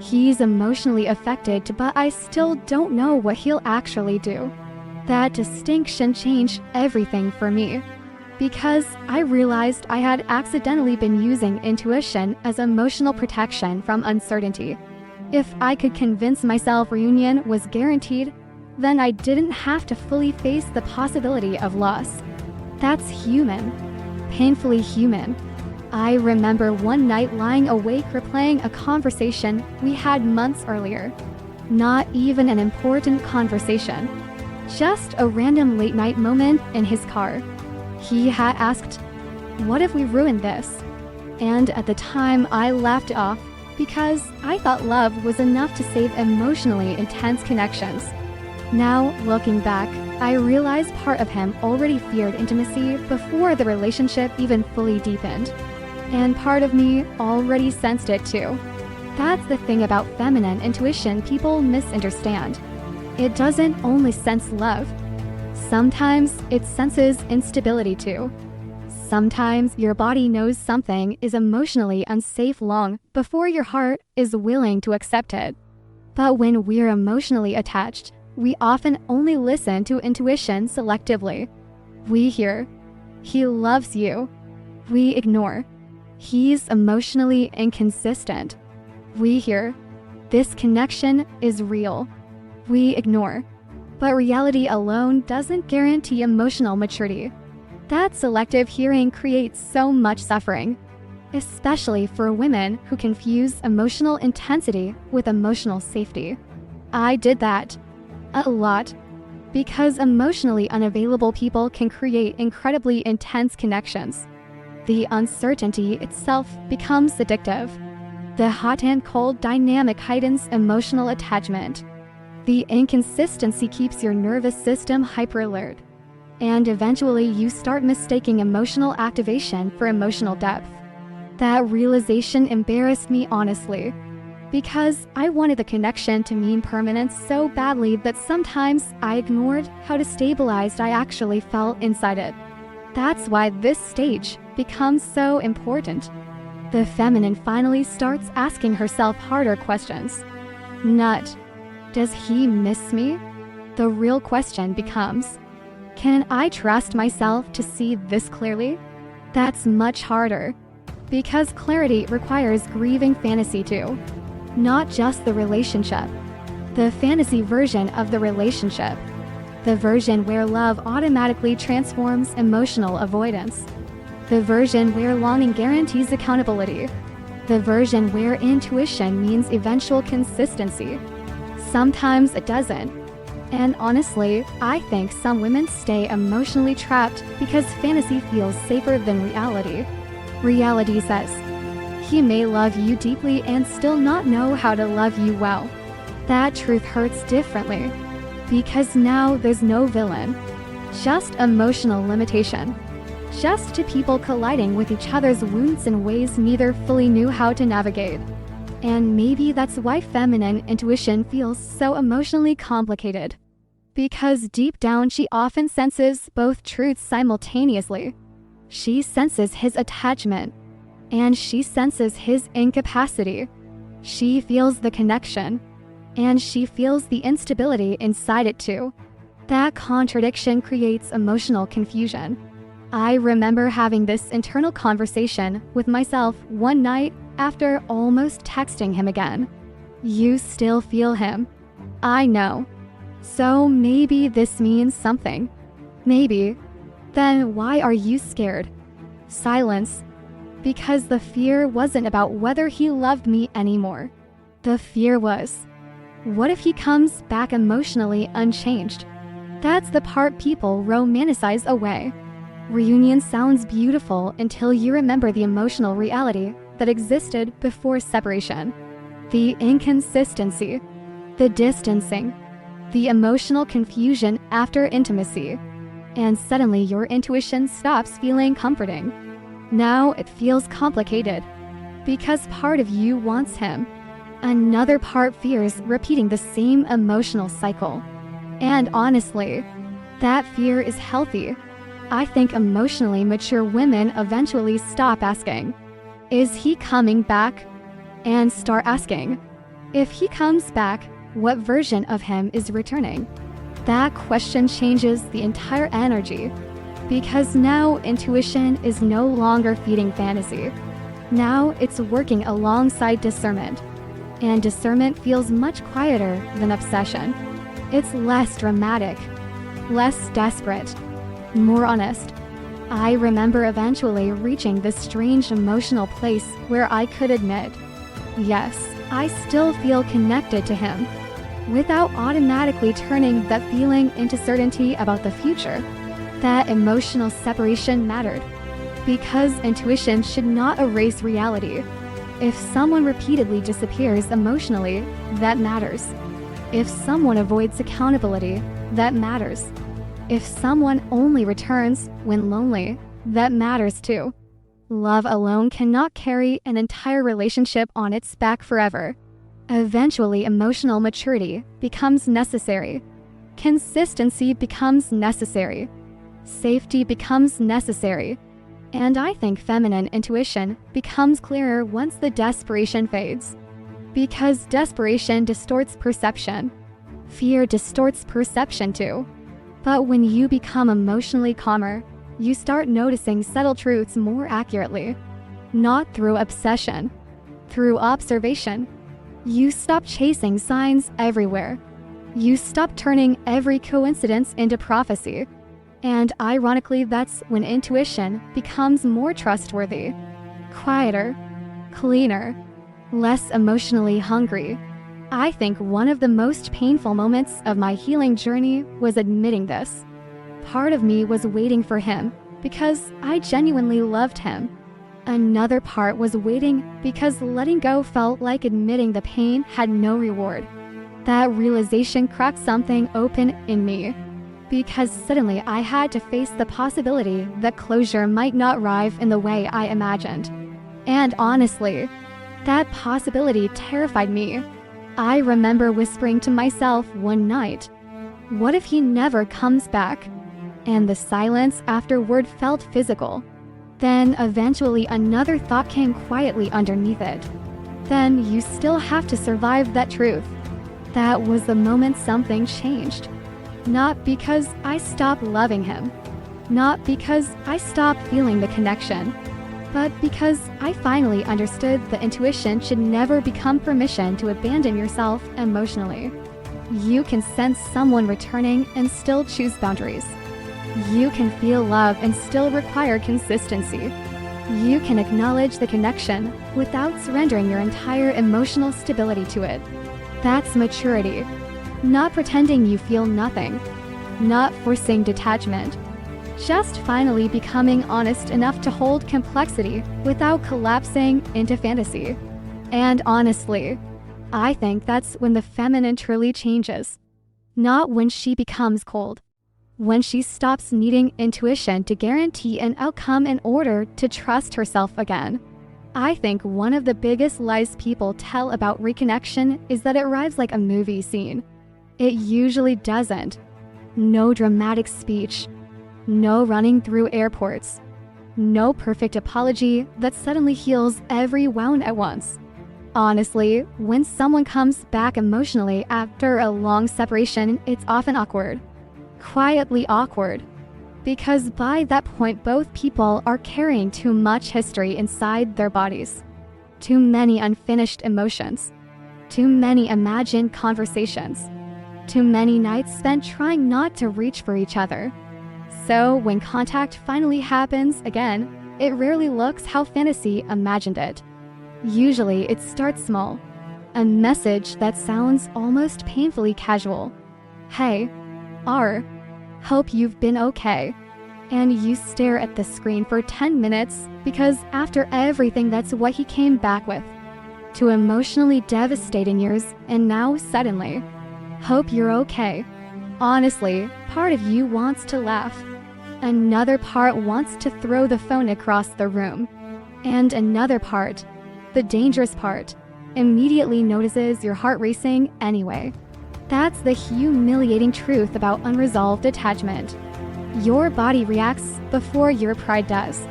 he's emotionally affected, but I still don't know what he'll actually do. That distinction changed everything for me. Because I realized I had accidentally been using intuition as emotional protection from uncertainty. If I could convince myself reunion was guaranteed, then I didn't have to fully face the possibility of loss. That's human. Painfully human. I remember one night lying awake replaying a conversation we had months earlier. Not even an important conversation. Just a random late-night moment in his car. He had asked, "What if we ruined this?" And at the time, I laughed it off because I thought love was enough to save emotionally intense connections. Now, looking back, I realize part of him already feared intimacy before the relationship even fully deepened. And part of me already sensed it too. That's the thing about feminine intuition people misunderstand. It doesn't only sense love. Sometimes it senses instability too. Sometimes your body knows something is emotionally unsafe long before your heart is willing to accept it. But when we're emotionally attached, we often only listen to intuition selectively. We hear, "He loves you." We ignore, "He's emotionally inconsistent." We hear, "This connection is real." We ignore. But reality alone doesn't guarantee emotional maturity. That selective hearing creates so much suffering, especially for women who confuse emotional intensity with emotional safety. I did that a lot because emotionally unavailable people can create incredibly intense connections. The uncertainty itself becomes addictive. The hot and cold dynamic heightens emotional attachment. The inconsistency keeps your nervous system hyper-alert. And eventually you start mistaking emotional activation for emotional depth. That realization embarrassed me honestly, because I wanted the connection to mean permanence so badly that sometimes I ignored how destabilized I actually felt inside it. That's why this stage becomes so important. The feminine finally starts asking herself harder questions. Not, "Does he miss me?" The real question becomes, "Can I trust myself to see this clearly?" That's much harder, because clarity requires grieving fantasy too. Not just the relationship. The fantasy version of the relationship. The version where love automatically transforms emotional avoidance. The version where longing guarantees accountability. The version where intuition means eventual consistency. Sometimes it doesn't. And honestly, I think some women stay emotionally trapped because fantasy feels safer than reality. Reality says, "He may love you deeply and still not know how to love you well." That truth hurts differently, because now there's no villain, just emotional limitation. Just two people colliding with each other's wounds in ways neither fully knew how to navigate. And maybe that's why feminine intuition feels so emotionally complicated. Because deep down she often senses both truths simultaneously. She senses his attachment, and she senses his incapacity. She feels the connection, and she feels the instability inside it too. That contradiction creates emotional confusion. I remember having this internal conversation with myself one night after almost texting him again. "You still feel him." I know. So maybe this means something. Maybe. Then why are you scared? Silence. Because the fear wasn't about whether he loved me anymore. The fear was, what if he comes back emotionally unchanged? That's the part people romanticize away. Reunion sounds beautiful until you remember the emotional reality that existed before separation. The inconsistency, the distancing, the emotional confusion after intimacy. And suddenly your intuition stops feeling comforting. Now it feels complicated, because part of you wants him. Another part fears repeating the same emotional cycle. And honestly, that fear is healthy. I think emotionally mature women eventually stop asking, "Is he coming back?" and start asking, "If he comes back, what version of him is returning?" That question changes the entire energy, because now intuition is no longer feeding fantasy. Now it's working alongside discernment, and discernment feels much quieter than obsession. It's less dramatic, less desperate, more honest. I remember eventually reaching this strange emotional place where I could admit, yes, I still feel connected to him, without automatically turning that feeling into certainty about the future. That emotional separation mattered. Because intuition should not erase reality. If someone repeatedly disappears emotionally, that matters. If someone avoids accountability, that matters. If someone only returns when lonely, that matters too. Love alone cannot carry an entire relationship on its back forever. Eventually, emotional maturity becomes necessary. Consistency becomes necessary. Safety becomes necessary. And I think feminine intuition becomes clearer once the desperation fades. Because desperation distorts perception. Fear distorts perception too. But when you become emotionally calmer, you start noticing subtle truths more accurately. Not through obsession, through observation. You stop chasing signs everywhere. You stop turning every coincidence into prophecy. And ironically, that's when intuition becomes more trustworthy, quieter, cleaner, less emotionally hungry. I think one of the most painful moments of my healing journey was admitting this. Part of me was waiting for him because I genuinely loved him. Another part was waiting because letting go felt like admitting the pain had no reward. That realization cracked something open in me. Because suddenly I had to face the possibility that closure might not arrive in the way I imagined. And honestly, that possibility terrified me. I remember whispering to myself one night, "What if he never comes back?" And the silence afterward felt physical. Then eventually another thought came quietly underneath it. Then you still have to survive that truth. That was the moment something changed. Not because I stopped loving him, not because I stopped feeling the connection, but because I finally understood that intuition should never become permission to abandon yourself emotionally. You can sense someone returning and still choose boundaries. You can feel love and still require consistency. You can acknowledge the connection without surrendering your entire emotional stability to it. That's maturity. Not pretending you feel nothing, not forcing detachment, just finally becoming honest enough to hold complexity without collapsing into fantasy. And honestly, I think that's when the feminine truly changes. Not when she becomes cold, when she stops needing intuition to guarantee an outcome in order to trust herself again. I think one of the biggest lies people tell about reconnection is that it arrives like a movie scene. It usually doesn't. No dramatic speech, no running through airports, no perfect apology that suddenly heals every wound at once. Honestly, when someone comes back emotionally after a long separation, it's often awkward. Quietly awkward. Because by that point, both people are carrying too much history inside their bodies. Too many unfinished emotions. Too many imagined conversations. Too many nights spent trying not to reach for each other. So when contact finally happens again, it rarely looks how fantasy imagined it. Usually it starts small. A message that sounds almost painfully casual. "Hey, hope you've been okay." And you stare at the screen for 10 minutes because after everything, that's what he came back with. To emotionally devastating years, and now suddenly, "Hope you're okay." Honestly, part of you wants to laugh. Another part wants to throw the phone across the room. And another part, the dangerous part, immediately notices your heart racing anyway. That's the humiliating truth about unresolved attachment. Your body reacts before your pride does.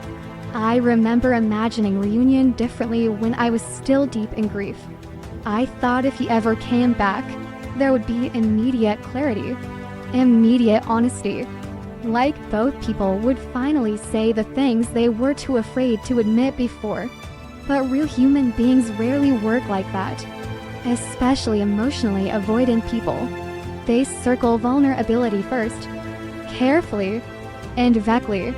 I remember imagining reunion differently when I was still deep in grief. I thought if he ever came back, there would be immediate clarity, immediate honesty. Like both people would finally say the things they were too afraid to admit before. But real human beings rarely work like that. Especially emotionally avoidant people. They circle vulnerability first, carefully and vaguely,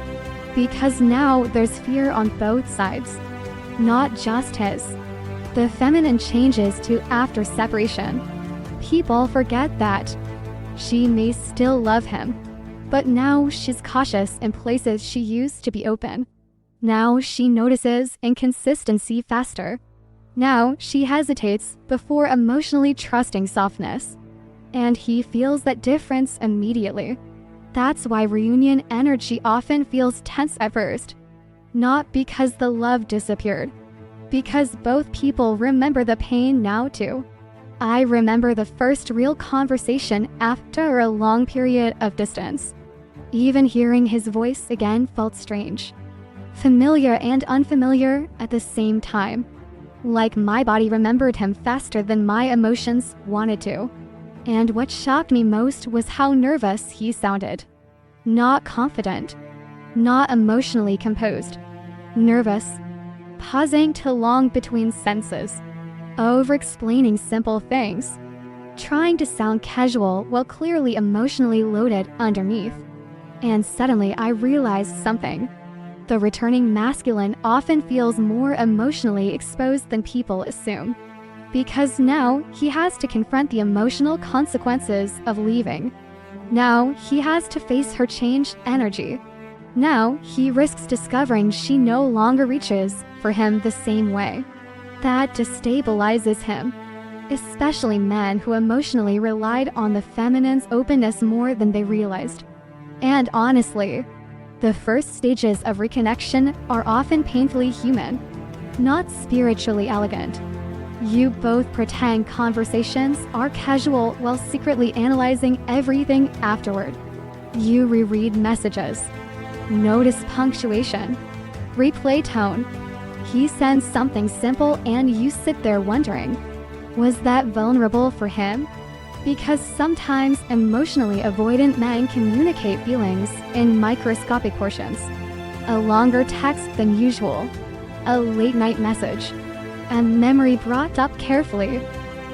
because now there's fear on both sides, not just his. The feminine changes to after separation. People forget that. She may still love him, but now she's cautious in places she used to be open. Now she notices inconsistency faster. Now she hesitates before emotionally trusting softness. And he feels that difference immediately. That's why reunion energy often feels tense at first. Not because the love disappeared, because both people remember the pain now too. I remember the first real conversation after a long period of distance. Even hearing his voice again felt strange. Familiar and unfamiliar at the same time. Like my body remembered him faster than my emotions wanted to. And what shocked me most was how nervous he sounded. Not confident. Not emotionally composed. Nervous. Pausing too long between sentences. Over-explaining simple things. Trying to sound casual while clearly emotionally loaded underneath. And suddenly I realized something. The returning masculine often feels more emotionally exposed than people assume. Because now he has to confront the emotional consequences of leaving. Now he has to face her changed energy. Now he risks discovering she no longer reaches for him the same way. That destabilizes him, especially men who emotionally relied on the feminine's openness more than they realized. And honestly, the first stages of reconnection are often painfully human, not spiritually elegant. You both pretend conversations are casual while secretly analyzing everything afterward. You reread messages, notice punctuation, replay tone. He sends something simple and you sit there wondering, was that vulnerable for him? Because sometimes emotionally avoidant men communicate feelings in microscopic portions. A longer text than usual, a late-night message, a memory brought up carefully,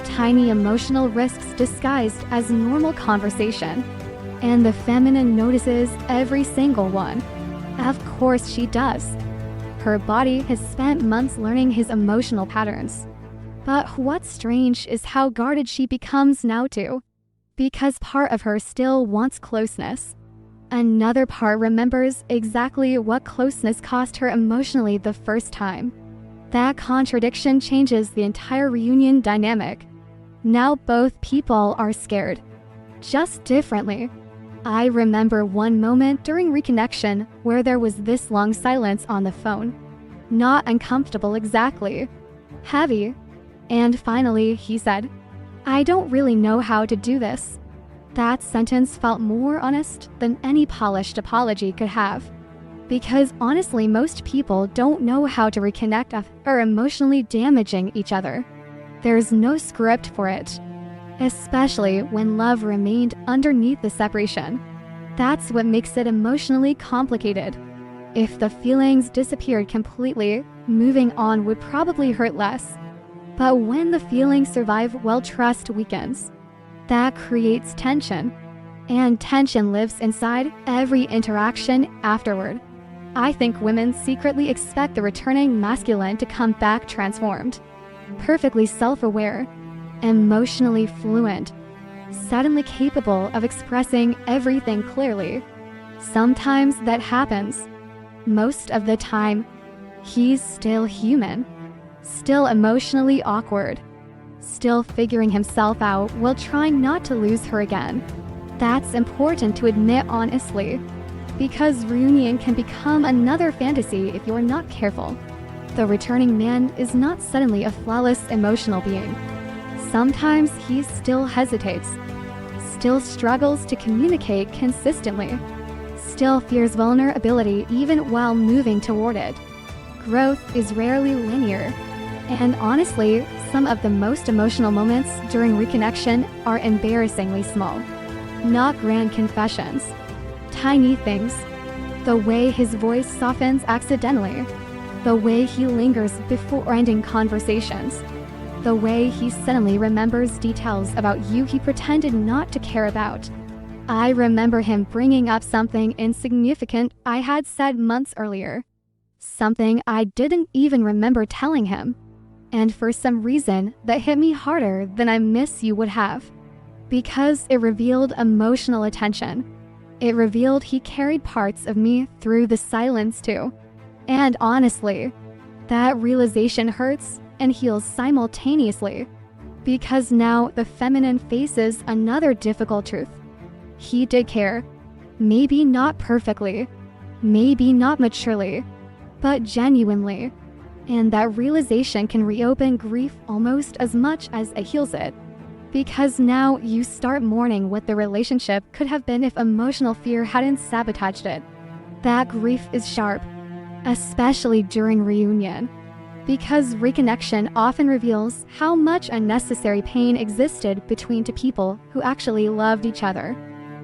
tiny emotional risks disguised as normal conversation. And the feminine notices every single one. Of course she does. Her body has spent months learning his emotional patterns. But what's strange is how guarded she becomes now too. Because part of her still wants closeness. Another part remembers exactly what closeness cost her emotionally the first time. That contradiction changes the entire reunion dynamic. Now both people are scared. Just differently. I remember one moment during reconnection where there was this long silence on the phone. Not uncomfortable exactly. Heavy. And finally, he said, "I don't really know how to do this." That sentence felt more honest than any polished apology could have. Because honestly, most people don't know how to reconnect after emotionally damaging each other. There's no script for it. Especially when love remained underneath the separation. That's what makes it emotionally complicated. If the feelings disappeared completely, moving on would probably hurt less. But when the feelings survive while trust weakens, that creates tension. And tension lives inside every interaction afterward. I think women secretly expect the returning masculine to come back transformed. Perfectly self-aware, emotionally fluent, suddenly capable of expressing everything clearly. Sometimes that happens. Most of the time, he's still human. Still emotionally awkward. Still figuring himself out while trying not to lose her again. That's important to admit honestly, because reunion can become another fantasy if you're not careful. The returning man is not suddenly a flawless emotional being. Sometimes he still hesitates, still struggles to communicate consistently, still fears vulnerability even while moving toward it. Growth is rarely linear. And honestly, some of the most emotional moments during reconnection are embarrassingly small. Not grand confessions. Tiny things. The way his voice softens accidentally. The way he lingers before ending conversations. The way he suddenly remembers details about you he pretended not to care about. I remember him bringing up something insignificant I had said months earlier. Something I didn't even remember telling him. And for some reason, that hit me harder than I miss you would have. Because it revealed emotional attention. It revealed he carried parts of me through the silence too. And honestly, that realization hurts and heals simultaneously. Because now the feminine faces another difficult truth. He did care. Maybe not perfectly, maybe not maturely, but genuinely. And that realization can reopen grief almost as much as it heals it. Because now you start mourning what the relationship could have been if emotional fear hadn't sabotaged it. That grief is sharp, especially during reunion. Because reconnection often reveals how much unnecessary pain existed between two people who actually loved each other.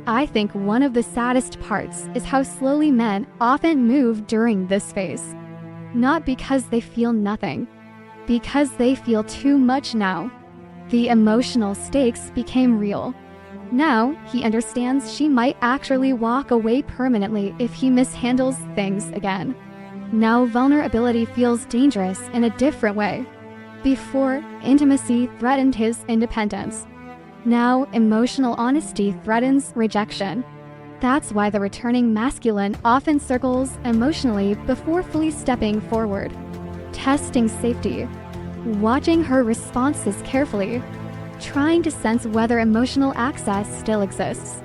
I think one of the saddest parts is how slowly men often move during this phase. Not because they feel nothing, because they feel too much now. The emotional stakes became real. Now he understands she might actually walk away permanently if he mishandles things again. Now vulnerability feels dangerous in a different way. Before, intimacy threatened his independence. Now, emotional honesty threatens rejection. That's why the returning masculine often circles emotionally before fully stepping forward. Testing safety. Watching her responses carefully. Trying to sense whether emotional access still exists.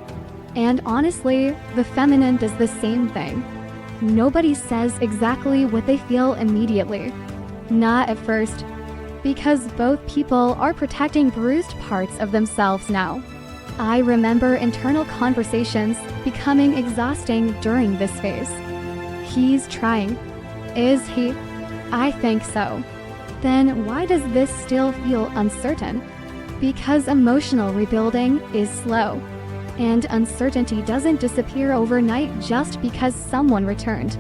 And honestly, the feminine does the same thing. Nobody says exactly what they feel immediately. Not at first. Because both people are protecting bruised parts of themselves now. I remember internal conversations becoming exhausting during this phase. He's trying. Is he? I think so. Then why does this still feel uncertain? Because emotional rebuilding is slow. And uncertainty doesn't disappear overnight just because someone returned.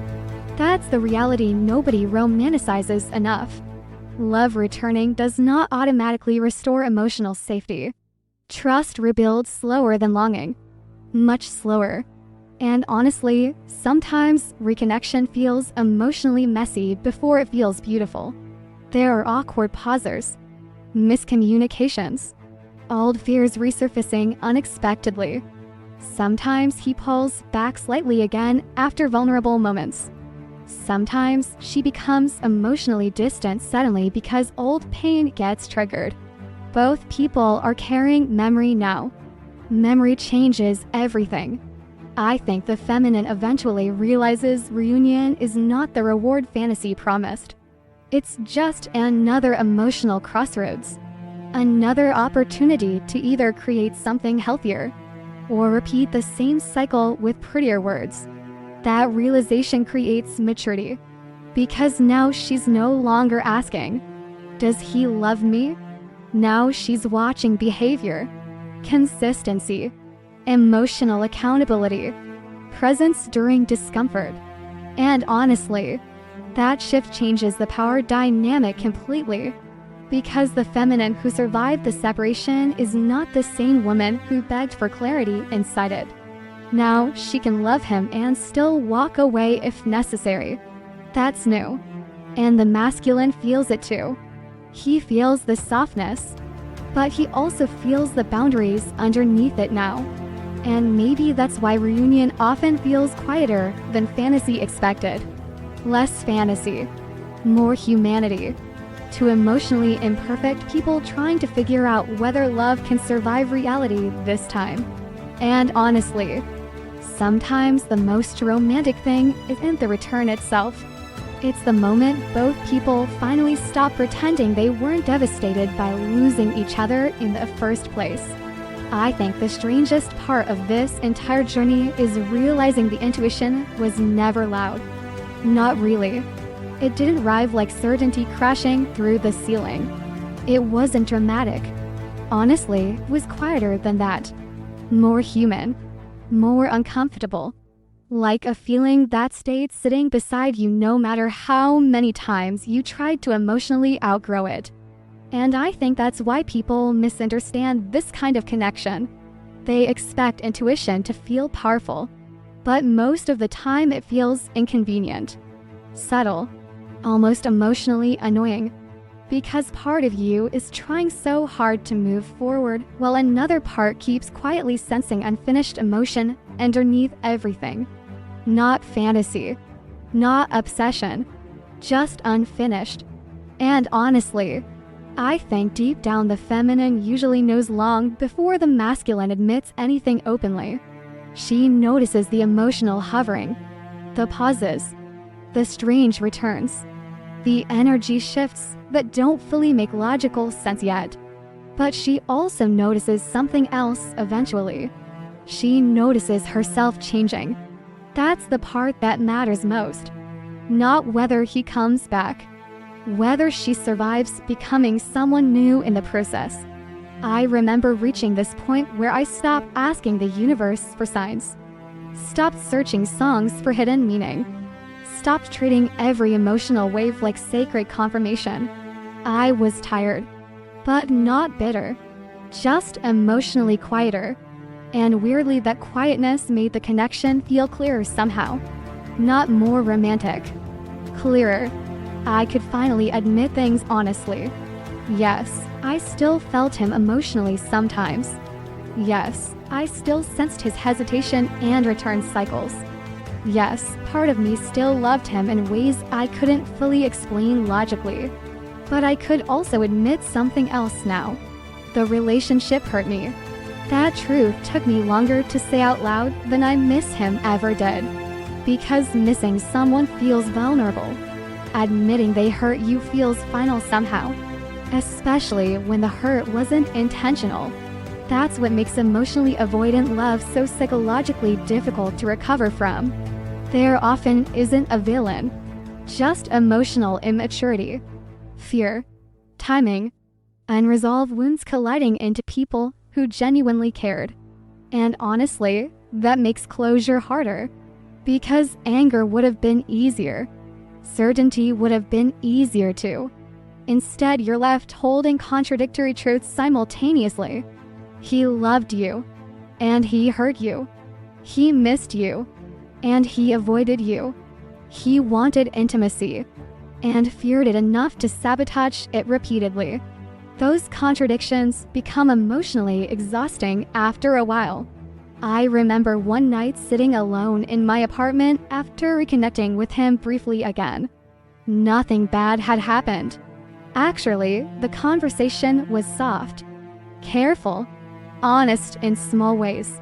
That's the reality nobody romanticizes enough. Love returning does not automatically restore emotional safety. Trust rebuilds slower than longing. Much slower. And honestly, sometimes reconnection feels emotionally messy before it feels beautiful. There are awkward pauses, miscommunications, old fears resurfacing unexpectedly. Sometimes he pulls back slightly again after vulnerable moments. Sometimes she becomes emotionally distant suddenly because old pain gets triggered. Both people are carrying memory now. Memory changes everything. I think the feminine eventually realizes reunion is not the reward fantasy promised. It's just another emotional crossroads. Another opportunity to either create something healthier or repeat the same cycle with prettier words. That realization creates maturity. Because now she's no longer asking, does he love me? Now she's watching behavior, consistency, emotional accountability, presence during discomfort. And honestly, that shift changes the power dynamic completely. Because the feminine who survived the separation is not the same woman who begged for clarity inside it. Now she can love him and still walk away if necessary. That's new. And the masculine feels it too. He feels the softness, but he also feels the boundaries underneath it now. And maybe that's why reunion often feels quieter than fantasy expected. Less fantasy, more humanity. Two emotionally imperfect people trying to figure out whether love can survive reality this time. And honestly, sometimes the most romantic thing isn't the return itself. It's the moment both people finally stop pretending they weren't devastated by losing each other in the first place. I think the strangest part of this entire journey is realizing the intuition was never loud. Not really. It didn't arrive like certainty crashing through the ceiling. It wasn't dramatic. Honestly, it was quieter than that. More human. More uncomfortable. Like a feeling that stayed sitting beside you no matter how many times you tried to emotionally outgrow it. And I think that's why people misunderstand this kind of connection. They expect intuition to feel powerful, but most of the time it feels inconvenient, subtle, almost emotionally annoying. Because part of you is trying so hard to move forward while another part keeps quietly sensing unfinished emotion underneath everything. Not fantasy, not obsession, just unfinished. And honestly, I think deep down the feminine usually knows long before the masculine admits anything openly. She notices the emotional hovering, the pauses, the strange returns, the energy shifts that don't fully make logical sense yet. But she also notices something else eventually. She notices herself changing. That's the part that matters most. Not whether he comes back, whether she survives becoming someone new in the process. I remember reaching this point where I stopped asking the universe for signs, stopped searching songs for hidden meaning, stopped treating every emotional wave like sacred confirmation. I was tired, but not bitter, just emotionally quieter. And weirdly, that quietness made the connection feel clearer somehow. Not more romantic, clearer. I could finally admit things honestly. Yes, I still felt him emotionally sometimes. Yes, I still sensed his hesitation and return cycles. Yes, part of me still loved him in ways I couldn't fully explain logically. But I could also admit something else now. The relationship hurt me. That truth took me longer to say out loud than I miss him ever did. Because missing someone feels vulnerable. Admitting they hurt you feels final somehow. Especially when the hurt wasn't intentional. That's what makes emotionally avoidant love so psychologically difficult to recover from. There often isn't a villain, just emotional immaturity, fear, timing, unresolved wounds colliding into people who genuinely cared. And honestly, that makes closure harder. Because anger would have been easier. Certainty would have been easier too. Instead, you're left holding contradictory truths simultaneously. He loved you, and he hurt you. He missed you, and he avoided you. He wanted intimacy, and feared it enough to sabotage it repeatedly. Those contradictions become emotionally exhausting after a while. I remember one night sitting alone in my apartment after reconnecting with him briefly again. Nothing bad had happened. Actually, the conversation was soft, careful, honest in small ways.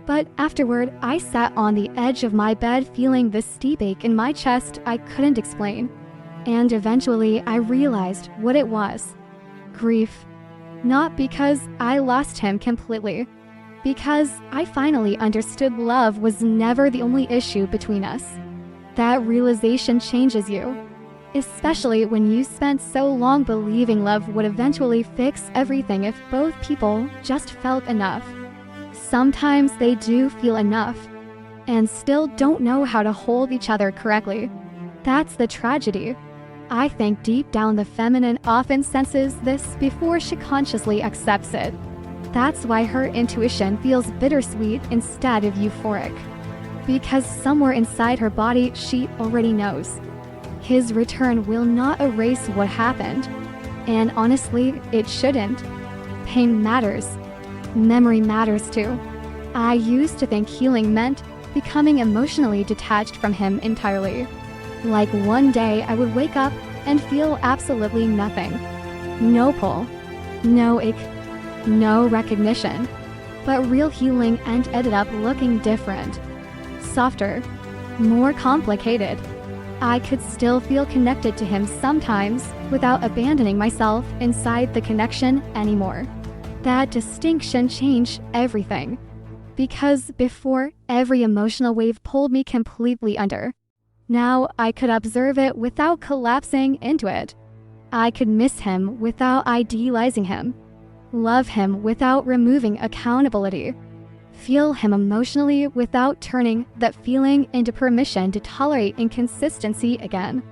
But afterward, I sat on the edge of my bed feeling this steep ache in my chest I couldn't explain. And eventually, I realized what it was. Grief. Not because I lost him completely. Because I finally understood love was never the only issue between us. That realization changes you. Especially when you spent so long believing love would eventually fix everything if both people just felt enough. Sometimes they do feel enough, and still don't know how to hold each other correctly. That's the tragedy. I think deep down the feminine often senses this before she consciously accepts it. That's why her intuition feels bittersweet instead of euphoric. Because somewhere inside her body she already knows. His return will not erase what happened. And honestly, it shouldn't. Pain matters. Memory matters too. I used to think healing meant becoming emotionally detached from him entirely. Like one day I would wake up and feel absolutely nothing. No pull, no ache, no recognition. But real healing ended up looking different. Softer, more complicated. I could still feel connected to him sometimes without abandoning myself inside the connection anymore. That distinction changed everything. Because before, every emotional wave pulled me completely under. Now I could observe it without collapsing into it. I could miss him without idealizing him. Love him without removing accountability. Feel him emotionally without turning that feeling into permission to tolerate inconsistency again.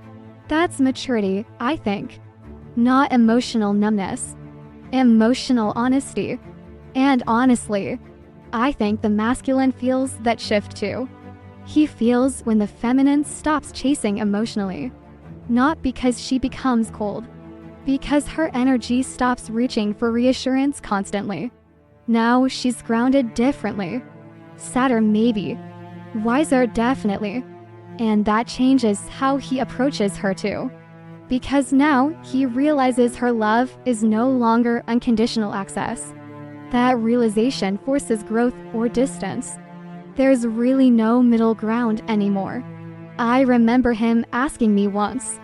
That's maturity, I think. Not emotional numbness. Emotional honesty. And honestly, I think the masculine feels that shift too. He feels when the feminine stops chasing emotionally. Not because she becomes cold. Because her energy stops reaching for reassurance constantly. Now she's grounded differently. Sadder maybe. Wiser definitely. And that changes how he approaches her too. Because now he realizes her love is no longer unconditional access. That realization forces growth or distance. There's really no middle ground anymore. I remember him asking me once,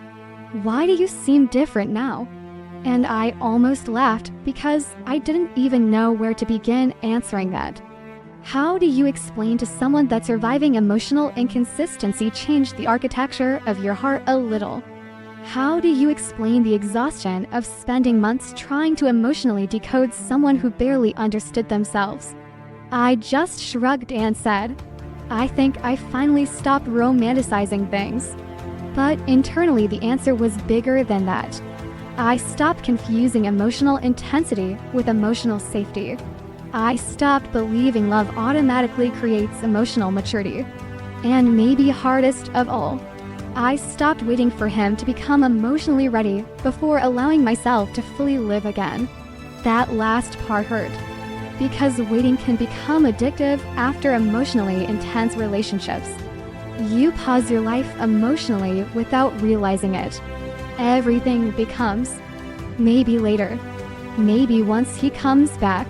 "Why do you seem different now?" And I almost laughed because I didn't even know where to begin answering that. How do you explain to someone that surviving emotional inconsistency changed the architecture of your heart a little? How do you explain the exhaustion of spending months trying to emotionally decode someone who barely understood themselves? I just shrugged and said, "I think I finally stopped romanticizing things." But internally, the answer was bigger than that. I stopped confusing emotional intensity with emotional safety. I stopped believing love automatically creates emotional maturity. And maybe hardest of all, I stopped waiting for him to become emotionally ready before allowing myself to fully live again. That last part hurt, because waiting can become addictive after emotionally intense relationships. You pause your life emotionally without realizing it. Everything becomes maybe later, maybe once he comes back,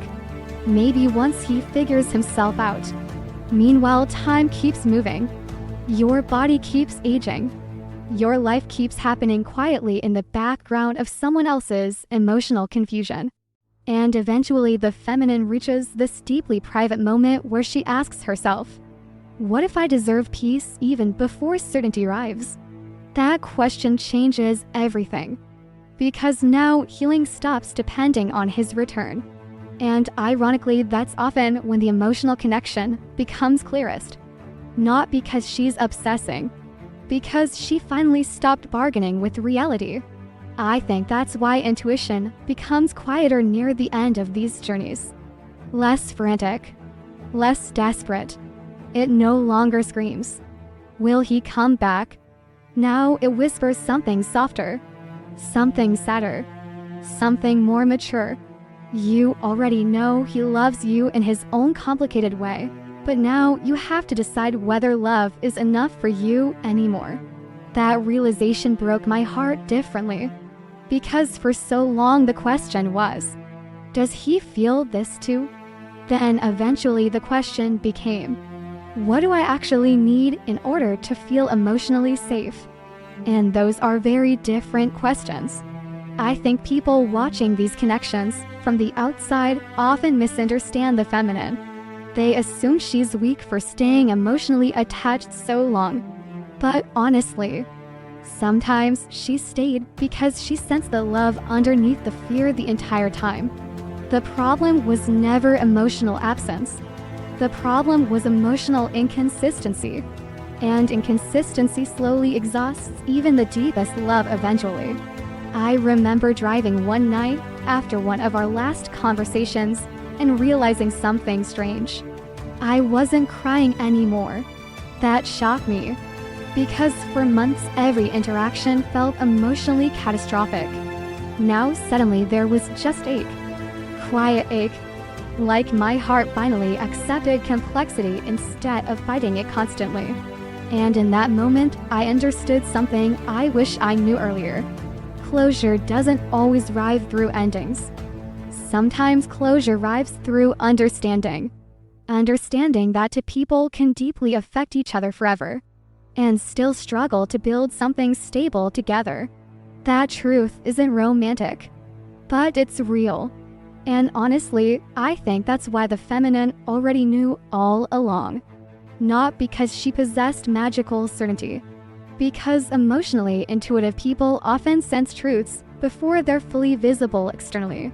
maybe once he figures himself out. Meanwhile, time keeps moving. Your body keeps aging. Your life keeps happening quietly in the background of someone else's emotional confusion. And eventually, the feminine reaches this deeply private moment where she asks herself, "What if I deserve peace even before certainty arrives?" That question changes everything. Because now healing stops depending on his return. And ironically, that's often when the emotional connection becomes clearest. Not because she's obsessing, because she finally stopped bargaining with reality. I think that's why intuition becomes quieter near the end of these journeys. Less frantic, less desperate. It no longer screams, "Will he come back?" Now it whispers something softer, something sadder, something more mature. You already know he loves you in his own complicated way, but now you have to decide whether love is enough for you anymore. That realization broke my heart differently, because for so long the question was, does he feel this too? Then eventually the question became, what do I actually need in order to feel emotionally safe? And those are very different questions. I think people watching these connections from the outside often misunderstand the feminine. They assume she's weak for staying emotionally attached so long. But honestly, sometimes she stayed because she sensed the love underneath the fear the entire time. The problem was never emotional absence. The problem was emotional inconsistency. And inconsistency slowly exhausts even the deepest love eventually. I remember driving one night after one of our last conversations and realizing something strange. I wasn't crying anymore. That shocked me, because for months every interaction felt emotionally catastrophic. Now suddenly there was just ache. Quiet ache. Like my heart finally accepted complexity instead of fighting it constantly. And in that moment, I understood something I wish I knew earlier. Closure doesn't always arrive through endings. Sometimes closure arrives through understanding. Understanding that two people can deeply affect each other forever, and still struggle to build something stable together. That truth isn't romantic, but it's real. And honestly, I think that's why the feminine already knew all along. Not because she possessed magical certainty. Because emotionally intuitive people often sense truths before they're fully visible externally.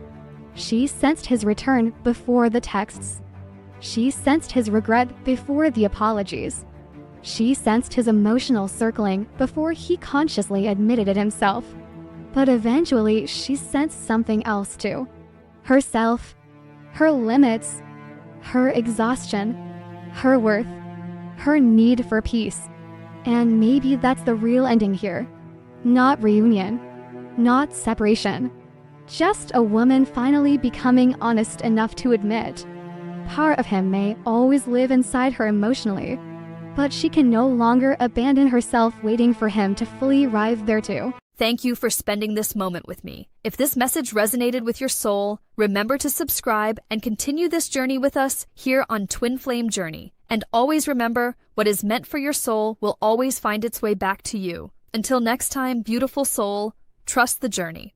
She sensed his return before the texts. She sensed his regret before the apologies. She sensed his emotional circling before he consciously admitted it himself. But eventually, she sensed something else too. Herself, her limits, her exhaustion, her worth, her need for peace. And maybe that's the real ending here. Not reunion, not separation. Just a woman finally becoming honest enough to admit, part of him may always live inside her emotionally, but she can no longer abandon herself waiting for him to fully arrive thereto. Thank you for spending this moment with me. If this message resonated with your soul, remember to subscribe and continue this journey with us here on Twin Flame Journey. And always remember, what is meant for your soul will always find its way back to you. Until next time, beautiful soul, trust the journey.